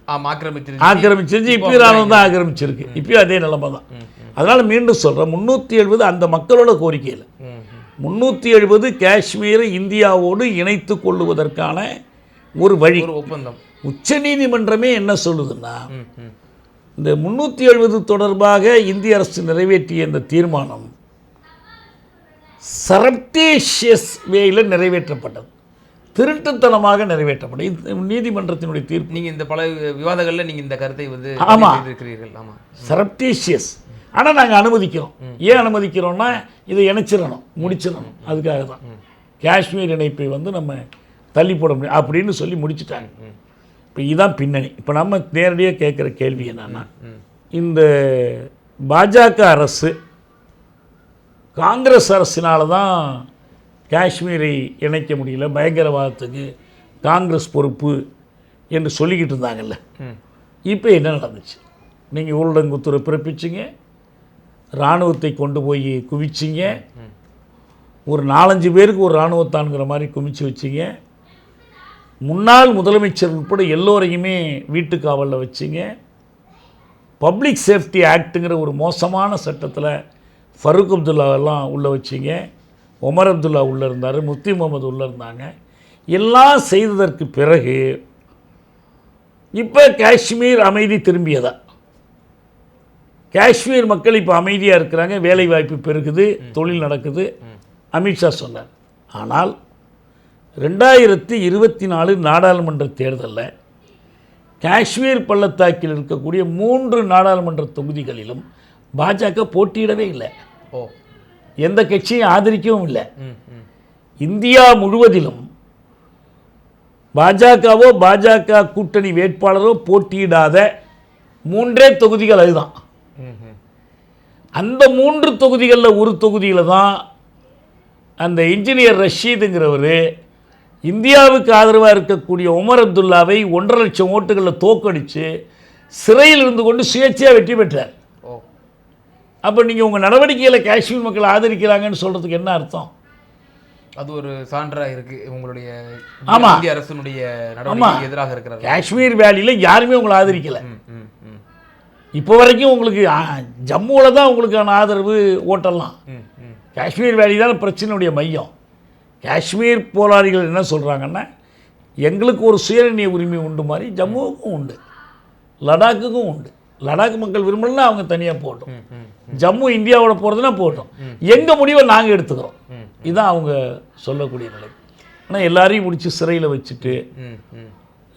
ஆக்கிரமிச்சிருச்சு, இப்பயும் இராணுவம் தான் ஆக்கிரமிச்சிருக்கு, இப்பயும் அதே நிலைமை தான். அதனால் மீண்டும் சொல்கிறேன், 370 அந்த மக்களோட கோரிக்கையில் 370 காஷ்மீரை இந்தியாவோடு இணைத்து கொள்ளுவதற்கான ஒரு வழி, ஒப்பந்தம். உச்சநீதிமன்றமே என்ன சொல்லுதுன்னா, இந்த 370 தொடர்பாக இந்திய அரசு நிறைவேற்றிய இந்த தீர்மானம் சரப்டேஷியஸ் வேயில் நிறைவேற்றப்பட்டது, திருட்டுத்தனமாக நிறைவேற்றப்பட்டது. நீதிமன்றத்தினுடைய தீர்ப்பு. நீங்கள் இந்த பல விவாதங்களில் நீங்கள் இந்த கருத்தை வந்து இருக்கிறீர்கள். ஆமாம், சரப்டேஷியஸ். ஆனால் நாங்கள் அனுமதிக்கிறோம். ஏன் அனுமதிக்கிறோம்னா இதை இணைச்சிடணும், முடிச்சிடணும். அதுக்காக தான் காஷ்மீர் இணைப்பை வந்து நம்ம தள்ளி போட முடியும் அப்படின்னு சொல்லி முடிச்சுட்டாங்க. இப்போ இதுதான் பின்னணி. இப்போ நம்ம நேரடியாக கேட்குற கேள்வி என்னன்னா, இந்த பாஜக அரசு காங்கிரஸ் அரசினால தான் காஷ்மீரை இணைக்க முடியல, பயங்கரவாதத்துக்கு காங்கிரஸ் பொறுப்பு என்று சொல்லிக்கிட்டு இருந்தாங்கல்ல, இப்போ என்ன நடந்துச்சு? நீங்கள் ஊரடங்கு பிறப்பிச்சிங்க, இராணுவத்தை கொண்டு போய் குவிச்சிங்க, ஒரு 4-5 பேருக்கு ஒரு இராணுவத்தான்கிற மாதிரி குவிச்சு வச்சிங்க, முன்னாள் முதலமைச்சர் உட்பட எல்லோரையுமே வீட்டு காவலில் வச்சிங்க, பப்ளிக் சேஃப்டி ஆக்டுங்கிற ஒரு மோசமான சட்டத்தில் ஃபருக் அப்துல்லாவெல்லாம் உள்ளே வச்சிங்க, ஒமர் அப்துல்லா உள்ளே இருந்தார், முஃப்தி முகமது உள்ளே இருந்தாங்க. எல்லாம் செய்ததற்கு பிறகு இப்போ காஷ்மீர் அமைதி திரும்பியதா? காஷ்மீர் மக்கள் இப்போ அமைதியாக இருக்கிறாங்க, வேலைவாய்ப்பு பெருகுது, தொழில் நடக்குது, அமித்ஷா சொன்னார். ஆனால் 2024 நாடாளுமன்ற தேர்தலில் காஷ்மீர் பள்ளத்தாக்கில் இருக்கக்கூடிய 3 நாடாளுமன்ற தொகுதிகளிலும் பாஜக போட்டியிடவே இல்லை, எந்த கட்சியும் ஆதரிக்கவும் இல்லை. இந்தியா முழுவதிலும் பாஜகவோ பாஜக கூட்டணி வேட்பாளரோ போட்டியிடாத 3 தொகுதிகள் அதுதான். அந்த 3 தொகுதிகளில் ஒரு தொகுதியில் தான் அந்த இன்ஜினியர் ரஷீதுங்கிறவர் இந்தியாவுக்கு ஆதரவாக இருக்கக்கூடிய உமர் அப்துல்லாவை 1.5 லட்சம் ஓட்டுகளில் தோக்கடித்து சிறையில் இருந்து கொண்டு சுயேட்சையாக வெற்றி பெற்றார். அப்போ நீங்கள் உங்கள் நடவடிக்கையில் காஷ்மீர் மக்கள் ஆதரிக்கிறாங்கன்னு சொல்கிறதுக்கு என்ன அர்த்தம்? அது ஒரு சான்றாக இருக்குது உங்களுடைய இந்திய அரசினுடைய நடவடிக்கைக்கு எதிராக இருக்கிறார். காஷ்மீர் வேலியில் யாருமே உங்களை ஆதரிக்கலை. இப்போ வரைக்கும் உங்களுக்கு ஜம்முவில் தான் உங்களுக்கான ஆதரவு ஓட்டெல்லாம். காஷ்மீர் வேலி தான் பிரச்சனையுடைய மையம். காஷ்மீர் போராளிகள் என்ன சொல்கிறாங்கன்னா, எங்களுக்கு ஒரு சுயநிர்ணய உரிமை உண்டு மாதிரி ஜம்முவுக்கும் உண்டு, லடாக்குக்கும் உண்டு. லடாக் மக்கள் விரும்பலன்னா அவங்க தனியாக போட்டோம், ஜம்மு இந்தியாவோட போகிறதுனா போட்டோம், எங்கள் முடிவை நாங்கள் எடுத்துக்கிறோம். இதுதான் அவங்க சொல்லக்கூடிய நிலை. ஆனால் எல்லாரையும் முடித்து சிறையில் வச்சுட்டு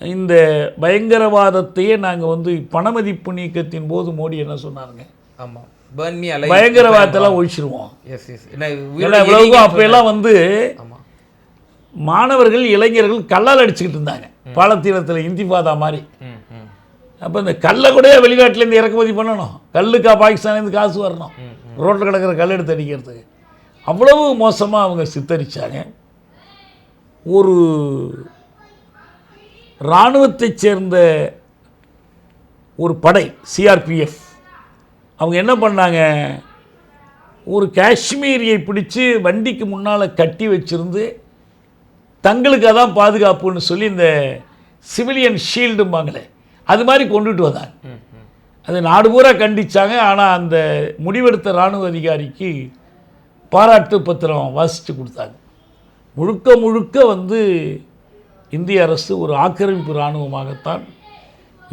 இந்த பயங்கரவாதத்தையே நாங்கள் வந்து பணமதிப்பு நீக்கத்தின் போது மோடி என்ன சொன்னாருங்க? ஆமாம், பயங்கரவாதத்தெல்லாம் ஒழிச்சிருவோம். எவ்வளவுக்கும் அப்பெல்லாம் வந்து மாணவர்கள் இளைஞர்கள் கல்லால் அடிச்சுக்கிட்டு இருந்தாங்க பாலத்தீனத்தில், இந்திபாதா மாதிரி. அப்போ இந்த கல்லை கூட வெளிநாட்டிலேருந்து இறக்குமதி பண்ணணும், கல்லுக்கா பாகிஸ்தான்லேருந்து காசு வரணும், ரோட்டில் கிடக்கிற கல் எடுத்து அடிக்கிறதுக்கு. அவ்வளவு மோசமாக அவங்க சித்தரித்தாங்க. ஒரு இராணுவத்தைச் சேர்ந்த ஒரு படை சிஆர்பிஎஃப் அவங்க என்ன பண்ணாங்க, ஒரு காஷ்மீரியை பிடிச்சி வண்டிக்கு முன்னால் கட்டி வச்சுருந்து தங்களுக்கு அதான் பாதுகாப்புன்னு சொல்லி இந்த சிவிலியன் ஷீல்டும்பாங்களே அது மாதிரி கொண்டுட்டு வந்தாங்க. அது நாடு பூரா கண்டித்தாங்க. ஆனால் அந்த முடிவெடுத்த இராணுவ அதிகாரிக்கு பாராட்டு பத்திரம் வாசித்து கொடுத்தாங்க. முழுக்க முழுக்க இந்திய அரசு ஒரு ஆக்கிரமிப்பு இராணுவமாகத்தான்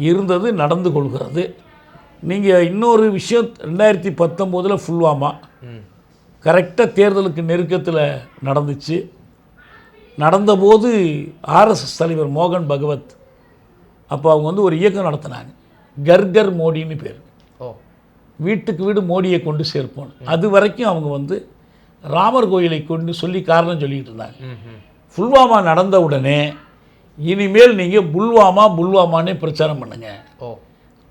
இருந்தது, நடந்து கொள்கிறது. நீங்கள் இன்னொரு விஷயம், 2019 புல்வாமா கரெக்டாக தேர்தலுக்கு நெருக்கத்தில் நடந்துச்சு. நடந்தபோது ஆர்எஸ்எஸ் தலைவர் மோகன் பகவத் அப்போ அவங்க ஒரு இயக்கம் நடத்தினாங்க, கர்கர் மோடின்னு பேர். வீட்டுக்கு வீடு மோடியை கொண்டு சேர்ப்போம். அது வரைக்கும் அவங்க ராமர் கோயிலை கொண்டு சொல்லி காரணம் சொல்லிக்கிட்டு இருந்தாங்க. புல்வாமா நடந்த உடனே இனிமேல் நீங்கள் புல்வாமானே பிரச்சாரம் பண்ணுங்க,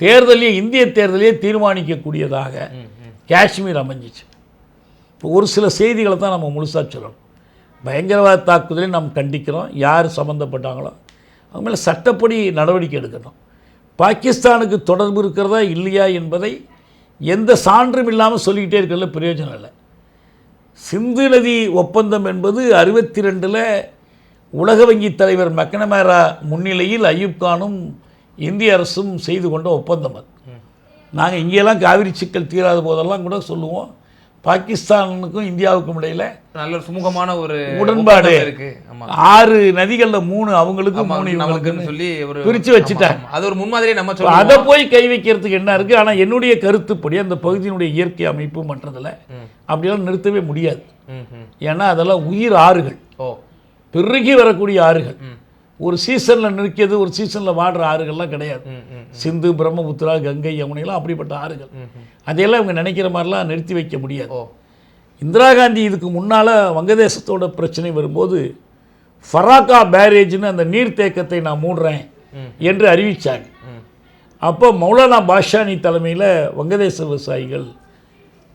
தேர்தலே இந்திய தேர்தலே தீர்மானிக்கக்கூடியதாக காஷ்மீர் அமைஞ்சிச்சு. இப்போ ஒரு சில செய்திகளை தான் நம்ம முழுசாக சொல்லணும். பயங்கரவாத தாக்குதலை நாம் கண்டிக்கிறோம், யார் சம்மந்தப்பட்டாங்களோ அவங்க மேலே சட்டப்படி நடவடிக்கை எடுக்கணும். பாகிஸ்தானுக்கு தொடர்பு இருக்கிறதா இல்லையா என்பதை எந்த சான்றும் இல்லாமல் சொல்லிக்கிட்டே இருக்கிறதுல பிரயோஜனம் இல்லை. சிந்து நதி ஒப்பந்தம் என்பது 62 உலக வங்கி தலைவர் மெக்கனமேரா முன்னிலையில் அய்யூப் கானும் இந்திய அரசும் செய்து கொண்ட ஒப்பந்தம். அது நாங்கள் இங்கெல்லாம் காவிரி சிக்கல் தீராத போதெல்லாம் கூட சொல்லுவோம், பாகிஸ்தானுக்கும் இந்தியாவுக்கும் இடையில் நல்ல சுமூகமான ஒரு உடன்பாடு இருக்கு. 6 நதிகளில் 3 அவங்களுக்கு 3 இவங்களுக்குன்னு சொல்லி ஒரு பிரித்து வச்சுட்டாங்க. அது ஒரு முன்மாதிரியே நம்ம சொல்லுவோம். அதை போய் கை வைக்கிறதுக்கு என்ன இருக்குது? ஆனால் என்னுடைய கருத்துப்படி அந்த பகுதியினுடைய இயற்கை அமைப்பு மற்றதில் அப்படியெல்லாம் நிறுத்தவே முடியாது. ஏன்னா அதெல்லாம் உயிர் ஆறுகள், பெருகி வரக்கூடிய ஆறுகள். ஒரு சீசனில் நிற்கிறது, ஒரு சீசனில் வாடுற ஆறுகள்லாம் கிடையாது. சிந்து, பிரம்மபுத்திரா, கங்கை, யமுனைலாம் அப்படிப்பட்ட ஆறுகள். அதையெல்லாம் இவங்க நினைக்கிற மாதிரிலாம் நிறுத்தி வைக்க முடியாது. இந்திரா காந்தி இதுக்கு முன்னால் வங்கதேசத்தோட பிரச்சனை வரும்போது ஃபராக்கா பேரேஜ்னு அந்த நீர்த்தேக்கத்தை நான் மூடுறேன் என்று அறிவித்தாங்க. அப்போ மௌலானா பாஷானி தலைமையில் வங்கதேச விவசாயிகள்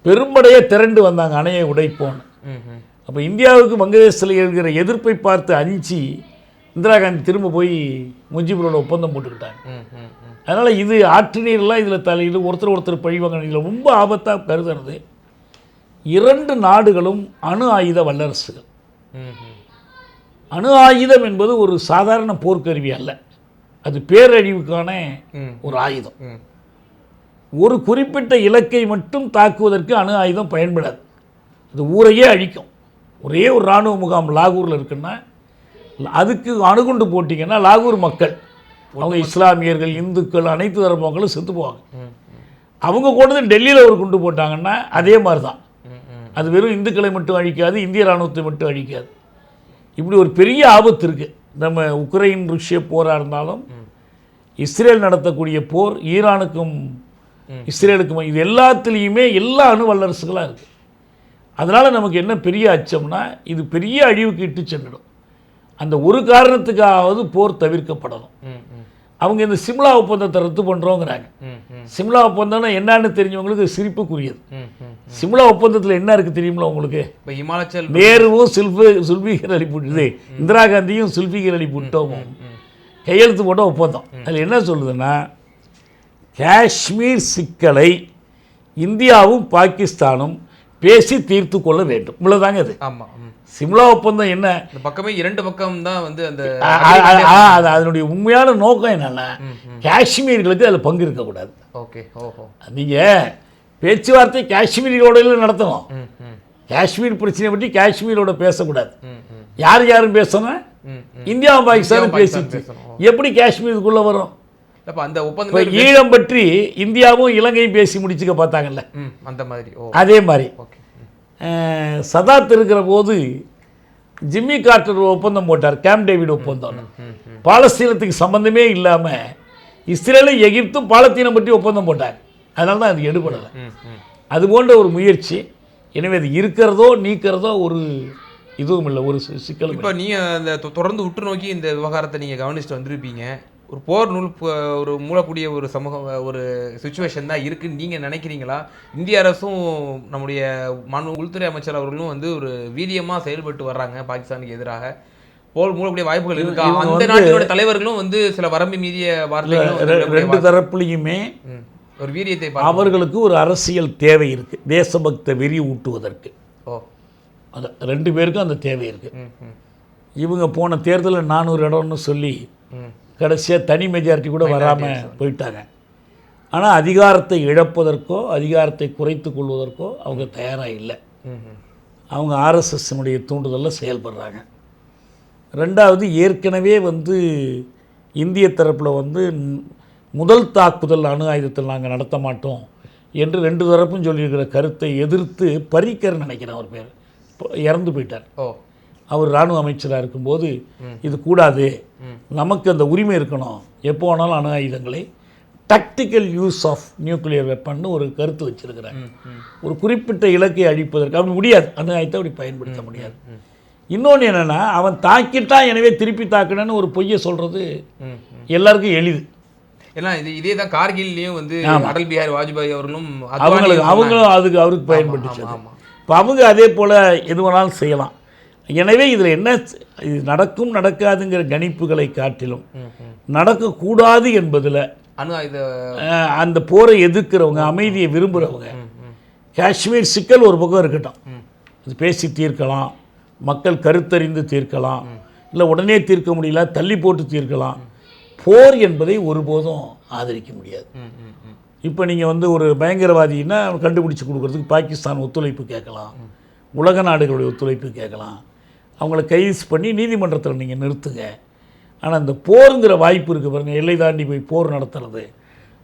பெரும்படையை திரண்டு வந்தாங்க, அணையை உடைப்போன்னு. அப்போ இந்தியாவுக்கு வங்கதேசத்தில் இருக்கிற எதிர்ப்பை பார்த்து அஞ்சி இந்திரா காந்தி திரும்ப போய் முஜிபுரோட ஒப்பந்தம் போட்டுக்கிட்டாங்க. அதனால் இது ஆற்று நீர்லாம் இதில் தலையில் ஒருத்தர் பழிவாங்க. இதில் ரொம்ப ஆபத்தாக கருதுறது 2 நாடுகளும் அணு ஆயுத வல்லரசுகள். அணு ஆயுதம் என்பது ஒரு சாதாரண போர்க்கருவி அல்ல, அது பேரழிவுக்கான ஒரு ஆயுதம். ஒரு குறிப்பிட்ட இலக்கை மட்டும் தாக்குவதற்கு அணு ஆயுதம் பயன்படாது, அது ஊரையே அழிக்கும். ஒரே ஒரு இராணுவ முகாம் லாகூரில் இருக்குன்னா அதுக்கு அணுகுண்டு போட்டிங்கன்னா லாகூர் மக்கள், அவங்க இஸ்லாமியர்கள், இந்துக்கள், அனைத்து தரப்பு மக்களும் செத்து போவாங்க. அவங்க கொண்டு டெல்லியில் ஒரு குண்டு போட்டாங்கன்னா அதே மாதிரி தான். அது வெறும் இந்துக்களை மட்டும் அழிக்காது, இந்திய இராணுவத்தை மட்டும் அழிக்காது. இப்படி ஒரு பெரிய ஆபத்து இருக்குது. நம்ம உக்ரைன் ருஷ்ய போராக இருந்தாலும், இஸ்ரேல் நடத்தக்கூடிய போர், ஈரானுக்கும் இஸ்ரேலுக்கும், இது எல்லாத்துலேயுமே எல்லா அணு வல்லரசுகளாக இருக்குது. அதனால் நமக்கு என்ன பெரிய அச்சம்னா, இது பெரிய அழிவுக்கு இட்டு சென்றிடும். அந்த ஒரு காரணத்துக்காவது போர் தவிர்க்கப்படணும். அவங்க இந்த சிம்லா ஒப்பந்தத்தை ரத்து பண்ணுறோங்கிறாங்க. சிம்லா ஒப்பந்தம்னா என்னன்னு தெரிஞ்சவங்களுக்கு சிரிப்புக்குரியது. சிம்லா ஒப்பந்தத்தில் என்ன இருக்குது தெரியுங்களா உங்களுக்கு? இப்போ இமாச்சல் நேருவும் சுல்பிகர் அலி புட்டு, இந்திரா காந்தியும் சுல்பிகர் அலி புட்டோவும் கையெழுத்து போட்ட ஒப்பந்தம். அதில் என்ன சொல்லுதுன்னா, காஷ்மீர் சிக்கலை இந்தியாவும் பாகிஸ்தானும் பேசி தீர்த்து கொள்ள வேண்டும். இவ்வளோதாங்க அது. ஆமாம். சிம்லா ஒப்பந்தம் என்ன, இந்த பக்கமே 2 பக்கம் தான் அந்த அதனுடைய உண்மையான நோக்கம் என்னன்னா, காஷ்மீர்களுக்கு அதில் பங்கு இருக்கக்கூடாது. ஓகே, ஓஹோ. நீங்கள் பேச்சுவார்த்தை காஷ்மீரோட நடத்தணும். காஷ்மீர் பிரச்சனையை பற்றி காஷ்மீரோட பேசக்கூடாது. யாரும் பேசணும், இந்தியாவும் பாகிஸ்தானும் பேசிட்டு எப்படி காஷ்மீருக்குள்ளே வரும்? அந்த ஒப்பந்தம் ஈழம் பற்றி இந்தியாவும் இலங்கையும் பேசி முடிச்சுக்க பார்த்தாங்கல்ல, அந்த மாதிரி. அதே மாதிரி சதாத் இருக்கிற போது ஜிம்மி கார்ட்டர் ஒப்பந்தம் போட்டார், கேம்ப் டேவிட் ஒப்பந்தம். பாலஸ்தீனத்துக்கு சம்பந்தமே இல்லாமல் இஸ்ரேலும் எகிப்தும் பாலஸ்தீனம் பற்றி ஒப்பந்தம் போட்டாங்க. அதனால தான் அது எடுபடலை. அது போன்ற ஒரு முயற்சி. எனவே அது இருக்கிறதோ நீக்கிறதோ ஒரு இதுவும் இல்லை, ஒரு சிக்கலும். இப்போ நீங்கள் அந்த தொடர்ந்து உற்று நோக்கி இந்த விவகாரத்தை நீங்கள் கவனிச்சுட்டு வந்திருப்பீங்க. ஒரு போர் ஒரு மூலக்கூடிய ஒரு ஒரு சுச்சுவேஷன் தான் இருக்குன்னு நீங்கள் நினைக்கிறீங்களா? இந்திய அரசும் நம்முடைய உள்துறை அமைச்சர் அவர்களும் ஒரு வீரியமாக செயல்பட்டு வர்றாங்க பாகிஸ்தானுக்கு எதிராக. போர் மூடக்கூடிய வாய்ப்புகள் இருக்கா? இவங்க அந்த நாட்டினோட தலைவர்களும் வந்து சில வரம்பு மீறிய வார்த்தைகளும் ரெண்டு தரப்புலையுமே ஒரு வீரியத்தை அவர்களுக்கு ஒரு அரசியல் தேவை இருக்கு, தேசபக்த வெறி ஊட்டுவதற்கு. ஓ, அது ரெண்டு பேருக்கும் அந்த தேவை இருக்கு. இவங்க போன தேர்தலில் 400 இடம்னு சொல்லி கடைசியாக தனி மெஜாரிட்டி கூட வராமல் போயிட்டாங்க. ஆனால் அதிகாரத்தை இழப்பதற்கோ அதிகாரத்தை குறைத்து கொள்வதற்கோ அவங்க தயாராக இல்லை. அவங்க ஆர்எஸ்எஸ்னுடைய தூண்டுதலில் செயல்படுறாங்க. ரெண்டாவது, ஏற்கனவே வந்து இந்திய தரப்பில் வந்து முதல் தாக்குதல் அணு ஆயுதத்தில் நாங்கள் நடத்த மாட்டோம் என்று ரெண்டு தரப்பும் சொல்லியிருக்கிற கருத்தை எதிர்த்து பரிக்கர் நினைக்கிறேன், அவர் பேர் இறந்து போயிட்டார். அவர் இராணுவ அமைச்சராக இருக்கும்போது இது கூடாது, நமக்கு அந்த உரிமை இருக்கணும், எப்போ வேணாலும் அணு ஆயுதங்களை tactical use of nuclear weapon ஒரு கருத்து வச்சிருக்கிறாங்க. ஒரு குறிப்பிட்ட இலக்கை அழிப்பதற்கு அப்படி முடியாது, அணு ஆயுதத்தை அப்படி பயன்படுத்த முடியாது. இன்னொன்று என்னென்னா, அவன் தாக்கிட்டான் எனவே திருப்பி தாக்கணுன்னு ஒரு பொய்யை சொல்கிறது எல்லாருக்கும் எளிது. ஏன்னா இதே தான் கார்கில்லையும் வந்து அடல் பிஹாரி வாஜ்பாய் அவர்களும் அவங்களும் அவருக்கு பயன்பட்டுச்சு. இப்போ அவங்க அதே போல் எது வேணாலும் செய்யலாம். எனவே இதில் என்ன, இது நடக்கும் நடக்காதுங்கிற கணிப்புகளை காட்டிலும் நடக்கக்கூடாது என்பதில் அணு ஆயுத அந்த போரை எதிர்க்கிறவங்க, அமைதியை விரும்புகிறவங்க, காஷ்மீர் சிக்கல் ஒரு பக்கம் இருக்கட்டும், அது பேசி தீர்க்கலாம், மக்கள் கருத்தறிந்து தீர்க்கலாம், இல்லை உடனே தீர்க்க முடியல தள்ளி போட்டு தீர்க்கலாம். போர் என்பதை ஒருபோதும் ஆதரிக்க முடியாது. இப்போ நீங்கள் வந்து ஒரு பயங்கரவாதின்னா கண்டுபிடிச்சி கொடுக்குறதுக்கு பாகிஸ்தான் ஒத்துழைப்பு கேட்கலாம், உலக நாடுகளுடைய ஒத்துழைப்பு கேட்கலாம், அவங்கள கைது பண்ணி நீதிமன்றத்தில் நீங்கள் நிறுத்துங்க. ஆனால் அந்த போருங்கிற வாய்ப்பு இருக்குது பாருங்கள், எல்லை தாண்டி போய் போர் நடத்துறது,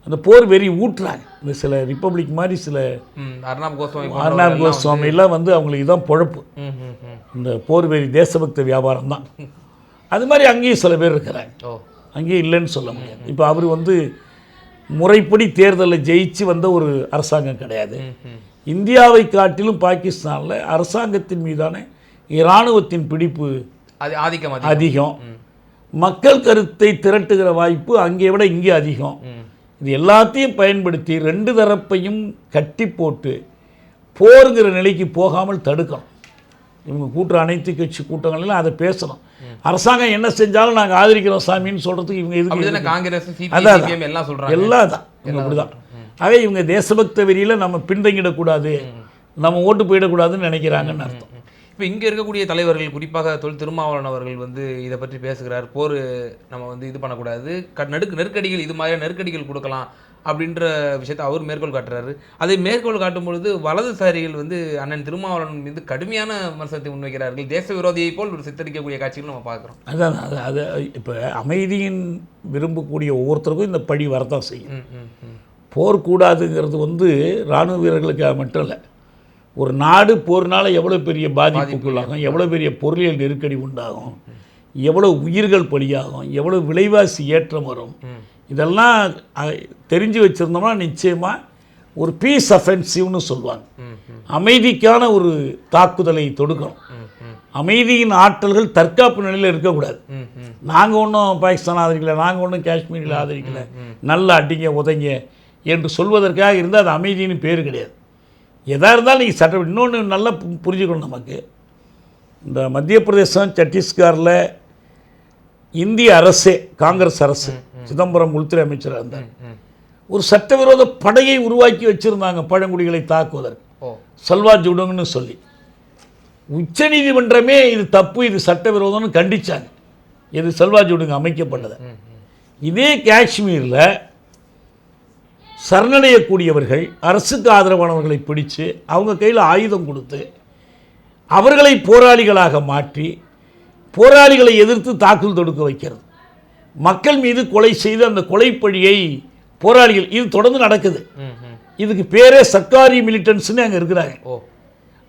அந்த போர் வெறி ஊட்டுறாங்க. இந்த சில ரிப்பப்ளிக் மாதிரி சில அர்னாப் கோஸ்வாமிலாம் வந்து அவங்களுக்கு இதுதான் பொழப்பு, இந்த போர் வெறி தேசபக்த வியாபாரம் தான். அது மாதிரி அங்கேயும் சில பேர் இருக்கிறாங்க, அங்கேயும் இல்லைன்னு சொல்ல முடியாது. இப்போ அவர் வந்து முறைப்படி தேர்தலில் ஜெயிச்சு வந்த ஒரு அரசாங்கம் கிடையாது. இந்தியாவை காட்டிலும் பாகிஸ்தானில் அரசாங்கத்தின் மீதான இராணுவத்தின் பிடிப்பு அதிகம், மக்கள் கருத்தை திரட்டுகிற வாய்ப்பு அங்கே விட இங்கே அதிகம். இது எல்லாத்தையும் பயன்படுத்தி ரெண்டு தரப்பையும் கட்டி போட்டு போருங்கிற நிலைக்கு போகாமல் தடுக்கணும். இவங்க கூட்டுற அனைத்து கட்சி கூட்டங்கள்லாம் அதை பேசணும். அரசாங்கம் என்ன செஞ்சாலும் நாங்கள் ஆதரிக்கிறோம் சாமின்னு சொல்கிறதுக்கு இவங்க எதுக்கு, காங்கிரஸ் எல்லாம் தான் இவங்க அப்படிதான். ஆக இவங்க தேசபக்த வெறியில் நம்ம பின்தங்கிடக்கூடாது, நம்ம ஓட்டு போயிடக்கூடாதுன்னு நினைக்கிறாங்கன்னு அர்த்தம். இப்போ இங்கே இருக்கக்கூடிய தலைவர்கள், குறிப்பாக தொல் திருமாவளவன் அவர்கள் வந்து இதை பற்றி பேசுகிறார். போர் நம்ம வந்து இது பண்ணக்கூடாது, நெருக்கடிகள் இது மாதிரியான நெருக்கடிகள் கொடுக்கலாம் அப்படின்ற விஷயத்தை அவர் மேற்கோள் காட்டுறாரு. அதை மேற்கோள் காட்டும் பொழுது வலதுசாரிகள் வந்து அண்ணன் திருமாவளவன் மீது கடுமையான விமர்சனத்தை முன்வைக்கிறார்கள். தேச விரோதியை போல் ஒரு சித்தரிக்கக்கூடிய காட்சிகள் நம்ம பார்க்குறோம். அதான் அது இப்போ அமைதியின் விரும்பக்கூடிய ஒவ்வொருத்தருக்கும் இந்த பழி வரத்தான் செய்யும். போர் கூடாதுங்கிறது வந்து இராணுவ வீரர்களுக்காக மட்டும் இல்லை, ஒரு நாடு போர்னால் எவ்வளோ பெரிய பாதிப்புக்குள்ளாகும், எவ்வளோ பெரிய பொருளியல் நெருக்கடி உண்டாகும், எவ்வளோ உயிர்கள் பலியாகும், எவ்வளோ விலைவாசி ஏற்றம் வரும், இதெல்லாம் தெரிஞ்சு வச்சுருந்தோம்னா நிச்சயமாக ஒரு பீஸ் அஃபென்சிவ்னு சொல்லுவாங்க, அமைதிக்கான ஒரு தாக்குதலை தொடுக்கணும். அமைதியின் ஆற்றல்கள் தற்காப்பு நிலையில் இருக்கக்கூடாது. நாங்கள் ஒன்றும் பாகிஸ்தான் ஆதரிக்கலை, நாங்கள் ஒன்றும் காஷ்மீரில் ஆதரிக்கலை, நல்லா அடிங்க உதைங்க என்று சொல்வதற்காக இருந்தால் அது அமைதின்னு பேர் கிடையாது. எதாக இருந்தாலும் நீங்கள் சட்டம். இன்னொன்று நல்லா புரிஞ்சுக்கணும், நமக்கு இந்த மத்திய பிரதேசம் சத்தீஸ்கரில் இந்திய அரசே, காங்கிரஸ் அரசு, சிதம்பரம் உள்துறை அமைச்சராக இருந்தார், ஒரு சட்டவிரோத படையை உருவாக்கி வச்சுருந்தாங்க பழங்குடிகளை தாக்குவதற்கு, சல்வா ஜுடுங்னு சொல்லி. உச்சநீதிமன்றமே இது தப்பு, இது சட்டவிரோதம்னு கண்டிச்சாங்க. இது சல்வா ஜுடுங் அமைக்கப்பட்டது. இதே காஷ்மீரில் சரணடையக்கூடியவர்கள் அரசுக்கு ஆதரவானவர்களை பிடித்து அவங்க கையில் ஆயுதம் கொடுத்து அவர்களை போராளிகளாக மாற்றி போராளிகளை எதிர்த்து தாக்குதல் தொடுக்க வைக்கிறது, மக்கள் மீது கொலை செய்து அந்த கொலைப்பழியை போராளிகள், இது தொடர்ந்து நடக்குது. இதுக்கு பேரே சர்க்காரி மிலிட்டன்ஸ்னு அங்கே இருக்கிறாங்க.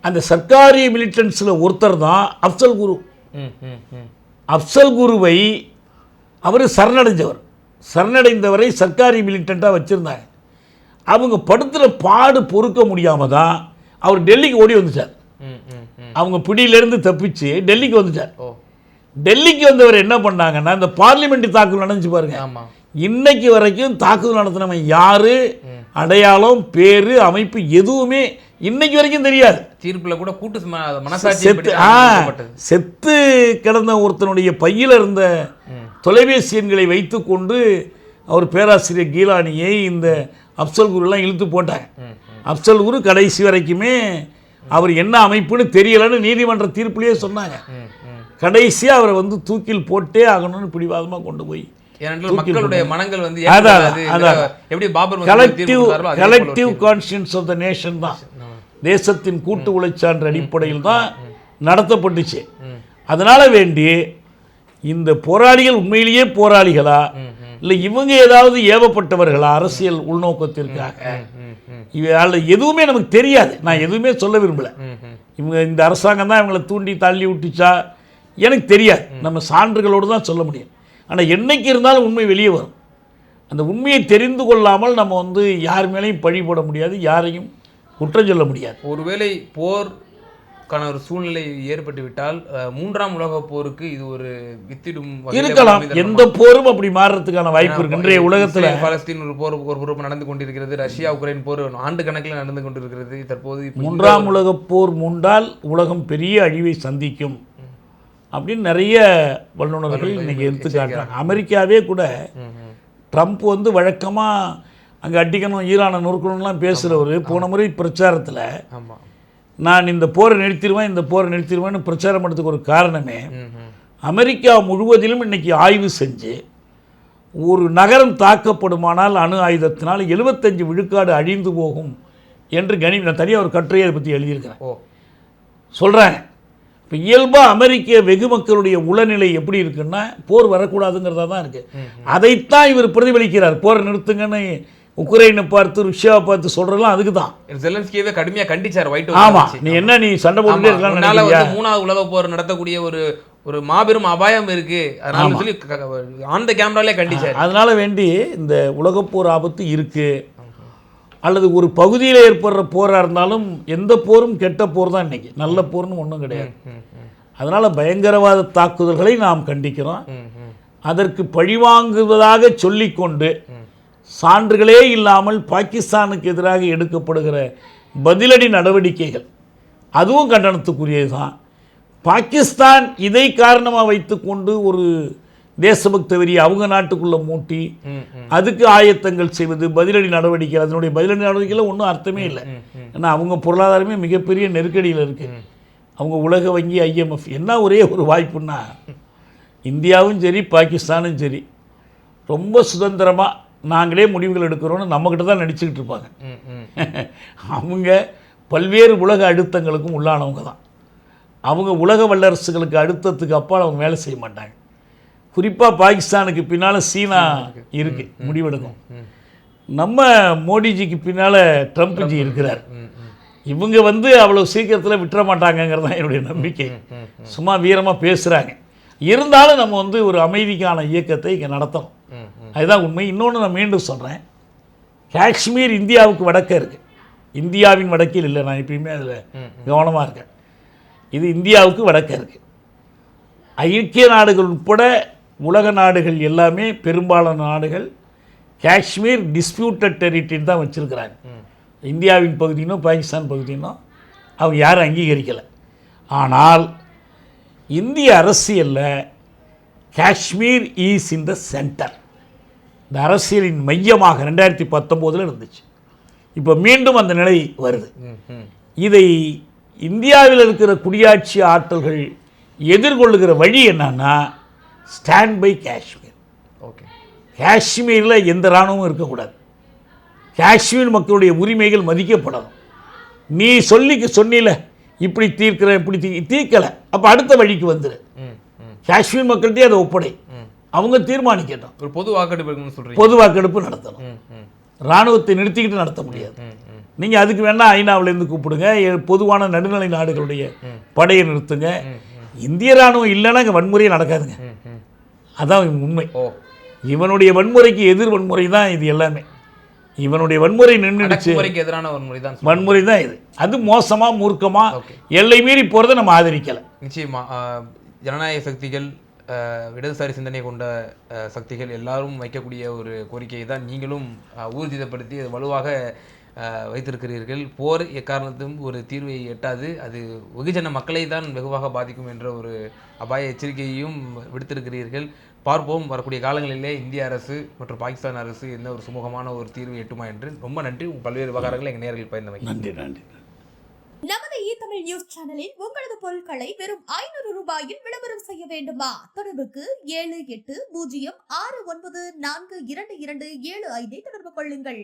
அந்த சர்க்காரி மிலிட்டன்ஸில் ஒருத்தர் தான் அப்சல் குரு. அப்சல் குருவை அவர் சரணடைந்தவரை சர்க்காரி மிலிட்டண்ட்டாக வச்சுருந்தாங்க. அவங்க படுத்துகிற பாடு பொறுக்க முடியாமல் தான் அவர் டெல்லிக்கு ஓடி வந்துச்சார். அவங்க பிடியிலேருந்து தப்பிச்சு டெல்லிக்கு வந்துச்சார். டெல்லிக்கு வந்தவர் என்ன பண்ணாங்கன்னா, இந்த பார்லிமெண்ட் தாக்குதல் நடந்துச்சு பாருங்க, இன்னைக்கு வரைக்கும் தாக்குதல் நடத்தினவன் யாரு, அடையாளம், பேரு, அமைப்பு எதுவுமே இன்னைக்கு வரைக்கும் தெரியாது. தீர்ப்புல கூட கூட்டு மனசாட்சி செத்து கிடந்த ஒருத்தனுடைய பையில் இருந்த தொலைபேசி எண்களை வைத்துக்கொண்டு அவர் பேராசிரியர் கீலானியை இந்த அப்சல் குருலாம் இழுத்து போட்டாங்க. அப்சல் குரு கடைசி வரைக்குமே அவர் என்ன அமைப்புன்னு தெரியலன்னு நீதிமன்ற தீர்ப்புலேயே சொன்னாங்க. கடைசியாக அவரை வந்து தூக்கில் போட்டே ஆகணும்னு பிடிவாதமாக கொண்டு போய் மக்களுடைய மனங்கள் வந்து collective conscience of the nation தான், தேசத்தின் கூட்டு உழைச்சான்ற அடிப்படையில் தான் நடத்தப்பட்டுச்சு. அதனால வேண்டி இந்த போராளிகள் உண்மையிலேயே போராளிகளா இல்லை இவங்க ஏதாவது ஏவப்பட்டவர்களா அரசியல் உள்நோக்கத்திற்காக, எதுவுமே நமக்கு தெரியாது. நான் எதுவுமே சொல்ல விரும்பலை. இவங்க இந்த அரசாங்கம் தான் இவங்களை தூண்டி தள்ளி விட்டுச்சா எனக்கு தெரியாது. நம்ம சான்றுகளோடு தான் சொல்ல முடியும். ஆனால் என்னைக்கு இருந்தாலும் உண்மை வெளியே வரும். அந்த உண்மையை தெரிந்து கொள்ளாமல் நம்ம வந்து யார் மேலேயும் பழி போட முடியாது, யாரையும் குற்றம் சொல்ல முடியாது. ஒருவேளை போர்க்கான ஒரு சூழ்நிலை ஏற்பட்டு விட்டால் மூன்றாம் உலக போருக்கு இது ஒரு வித்திடும் இருக்கலாம். எந்த போரும் அப்படி மாறுறதுக்கான வாய்ப்பு இருக்கு. இன்றைய உலகத்தில் பாலஸ்தீன் ஒரு பொறுப்பு நடந்து கொண்டிருக்கிறது, ரஷ்யா உக்ரைன் போர் ஆண்டு கணக்கில் நடந்து கொண்டிருக்கிறது. தற்போது மூன்றாம் உலக போர் மூண்டால் உலகம் பெரிய அழிவை சந்திக்கும் அப்படின்னு நிறைய வல்லுநர்கள் இன்னைக்கு எடுத்துக்காட்டுறாங்க. அமெரிக்காவே கூட ட்ரம்ப் வந்து வழக்கமாக அங்கே அடிக்கணும் ஈரானை நொறுக்கணும்லாம் பேசுகிறவர் போன முறை பிரச்சாரத்தில் நான் இந்த போரை நிறுத்திடுவேன்னு பிரச்சாரம் பண்ணுறதுக்கு ஒரு காரணமே அமெரிக்கா முழுவதிலும் இன்னைக்கு ஆய்வு செஞ்சு ஒரு நகரம் தாக்கப்படுமானால் அணு ஆயுதத்தினால் 75 விழுக்காடு அழிந்து போகும் என்று நான் தனியாக ஒரு கட்டுரையை அதை பற்றி எழுதியிருக்கிறேன். சொல்கிறாங்க. இப்போ இயல்பாக அமெரிக்க வெகு மக்களுடைய உளநிலை எப்படி இருக்குன்னா போர் வரக்கூடாதுங்கிறதா தான் இருக்குது. அதைத்தான் இவர் பிரதிபலிக்கிறார். போரை நிறுத்துங்கன்னு உக்ரைனை பார்த்து ருஷ்யாவை பார்த்து சொல்றதெல்லாம் அதுக்கு தான். ஜெலன்ஸ்கியே கடுமையாக கண்டிச்சார் ஒயிட் ஹவுஸ். ஆமா, நீ சண்டை போட்டுட்டே இருக்கலாம். மூணாவது உலக போர் நடத்தக்கூடிய ஒரு மாபெரும் அபாயம் இருக்கு அதனால சொல்லி ஆன் த கேமராலே கண்டிச்சார். அதனால வேண்டி இந்த உலகப்போர் ஆபத்து இருக்கு. அல்லது ஒரு பகுதியில் ஏற்படுற போராக இருந்தாலும் எந்த போரும் கெட்ட போர் தான் இன்னைக்கு, நல்ல போர்னு ஒன்றும் கிடையாது. அதனால் பயங்கரவாத தாக்குதல்களை நாம் கண்டிக்கிறோம். அதற்கு பழிவாங்குவதாக சொல்லிக்கொண்டு சான்றுகளே இல்லாமல் பாகிஸ்தானுக்கு எதிராக எடுக்கப்படுகிற பதிலடி நடவடிக்கைகள் அதுவும் கண்டனத்துக்குரியது தான். பாகிஸ்தான் இதை காரணமாக வைத்துக்கொண்டு ஒரு தேசபக்த வெறி அவங்க நாட்டுக்குள்ளே மூட்டி அதுக்கு ஆயத்தங்கள் செய்வது, பதிலடி நடவடிக்கை, அதனுடைய பதிலடி நடவடிக்கையில் ஒன்றும் அர்த்தமே இல்லை. ஏன்னா அவங்க பொருளாதாரமே மிகப்பெரிய நெருக்கடியில் இருக்குது. அவங்க உலக வங்கி IMF என்ன ஒரே ஒரு வாய்ப்புன்னா இந்தியாவும் சரி பாகிஸ்தானும் சரி ரொம்ப சுதந்திரமாக நாங்களே முடிவுகள் எடுக்கிறோன்னு நம்மக்கிட்ட தான் நடிச்சுக்கிட்டு இருப்பாங்க. அவங்க பல்வேறு உலக அழுத்தங்களுக்கும் உள்ளானவங்க தான். அவங்க உலக வல்லரசுகளுக்கு அழுத்தத்துக்கு அப்பால் அவங்க வேலை செய்ய மாட்டாங்க. குறிப்பாக பாகிஸ்தானுக்கு பின்னால் சீனா இருக்குது, முடிவெடுக்கும். நம்ம மோடிஜிக்கு பின்னால் ட்ரம்ப்ஜி இருக்கிறார். இவங்க வந்து அவ்வளோ சீக்கிரத்தில் விட்டுற மாட்டாங்கங்கிறது தான் என்னுடைய நம்பிக்கை. சும்மா வீரமாக பேசுகிறாங்க. இருந்தாலும் நம்ம வந்து ஒரு அமைதிக்கான இயக்கத்தை இங்கே நடத்தணும். அதுதான் உண்மை. இன்னொன்று நான் மீண்டும் சொல்கிறேன், காஷ்மீர் இந்தியாவுக்கு வடக்கே இருக்குது, இந்தியாவின் வடக்கில் இல்லை. நான் எப்பயுமே அதில் கவனமாக இருக்கேன். இது இந்தியாவுக்கு வடக்கே இருக்குது. ஐக்கிய நாடுகள் உட்பட உலக நாடுகள் எல்லாமே பெரும்பாலான நாடுகள் காஷ்மீர் டிஸ்பியூட்டட் டெரிட்டரின்னு தான் வச்சுருக்கிறாங்க. இந்தியாவின் பகுதியினோ பாகிஸ்தான் பகுதியினோ அவங்க யாரும் அங்கீகரிக்கலை. ஆனால் இந்திய அரசியலில் Kashmir is in the centre, இந்த அரசியலின் மையமாக 2019 இருந்துச்சு. இப்போ மீண்டும் அந்த நிலை வருது. இதை இந்தியாவில் இருக்கிற குடியாட்சி ஆற்றல்கள் எதிர்கொள்ளுகிற வழி என்னன்னா ஸ்டாண்ட் பை காஷ்மீர். ஓகே, காஷ்மீரில் எந்த இராணுவமும் இருக்கக்கூடாது. காஷ்மீர் மக்களுடைய உரிமைகள் மதிக்கப்படணும். நீ சொன்னில இப்படி தீர்க்கிற இப்படி தீர்க்கலை, அப்போ அடுத்த வழிக்கு வந்துடு. காஷ்மீர் மக்கள்கிட்டே அதை ஒப்படை, அவங்க தீர்மானிக்கட்டும். ஒரு பொது வாக்கெடுப்பு சொல்கிறீங்க, பொது வாக்கெடுப்பு நடத்தணும். இராணுவத்தை நிறுத்திக்கிட்டு நடத்த முடியாது. நீங்கள் அதுக்கு வேணால் ஐநாவிலேருந்து கூப்பிடுங்க, பொதுவான நடுநிலை நாடுகளுடைய படையை நிறுத்துங்க. இந்திய இராணுவம் இல்லைன்னா இங்கே வன்முறையே நடக்காதுங்க. அதான் உண்மை. இவனுடைய வன்முறைக்கு எதிர் வன்முறை தான் இது எல்லாமே. இவனுடைய வன்முறை நின்றுடுச்சு, எதிரான வன்முறை தான் இது. அது மோசமாக மூர்க்கமாக எல்லை மீறி போகிறத நம்ம ஆதரிக்கலை. நிச்சயமா ஜனநாயக சக்திகள், இடதுசாரி சிந்தனை கொண்ட சக்திகள் எல்லாரும் வைக்கக்கூடிய ஒரு கோரிக்கையை தான் நீங்களும் ஊர்ஜிதப்படுத்தி அது வலுவாக வைத்திருக்கிறீர்கள். போர் எக்காரணத்தும் ஒரு தீர்வை எட்டாது, அது வெகுஜன மக்களை தான் வெகுவாக பாதிக்கும் என்ற ஒரு அபாய எச்சரிக்கையையும் விடுத்திருக்கிறீர்கள். பார்ப்போம் வரக்கூடிய காலங்களிலே இந்திய அரசு மற்றும் பாகிஸ்தான் அரசு என்ன ஒரு சுமூகமான ஒரு தீர்வு எட்டுமா என்று. ரொம்ப நன்றி. பல்வேறு விவகாரங்களை எங்கள் நேயர்கள் பகிர்ந்தமை. நன்றி நன்றி. நமது தமிழ் நியூஸ் சேனலில் உங்களது பொருட்களை வெறும் 500 ரூபாயில் விளம்பரம் செய்ய வேண்டுமா? தொடர்புக்கு 7806942275 தொடர்பு கொள்ளுங்கள்.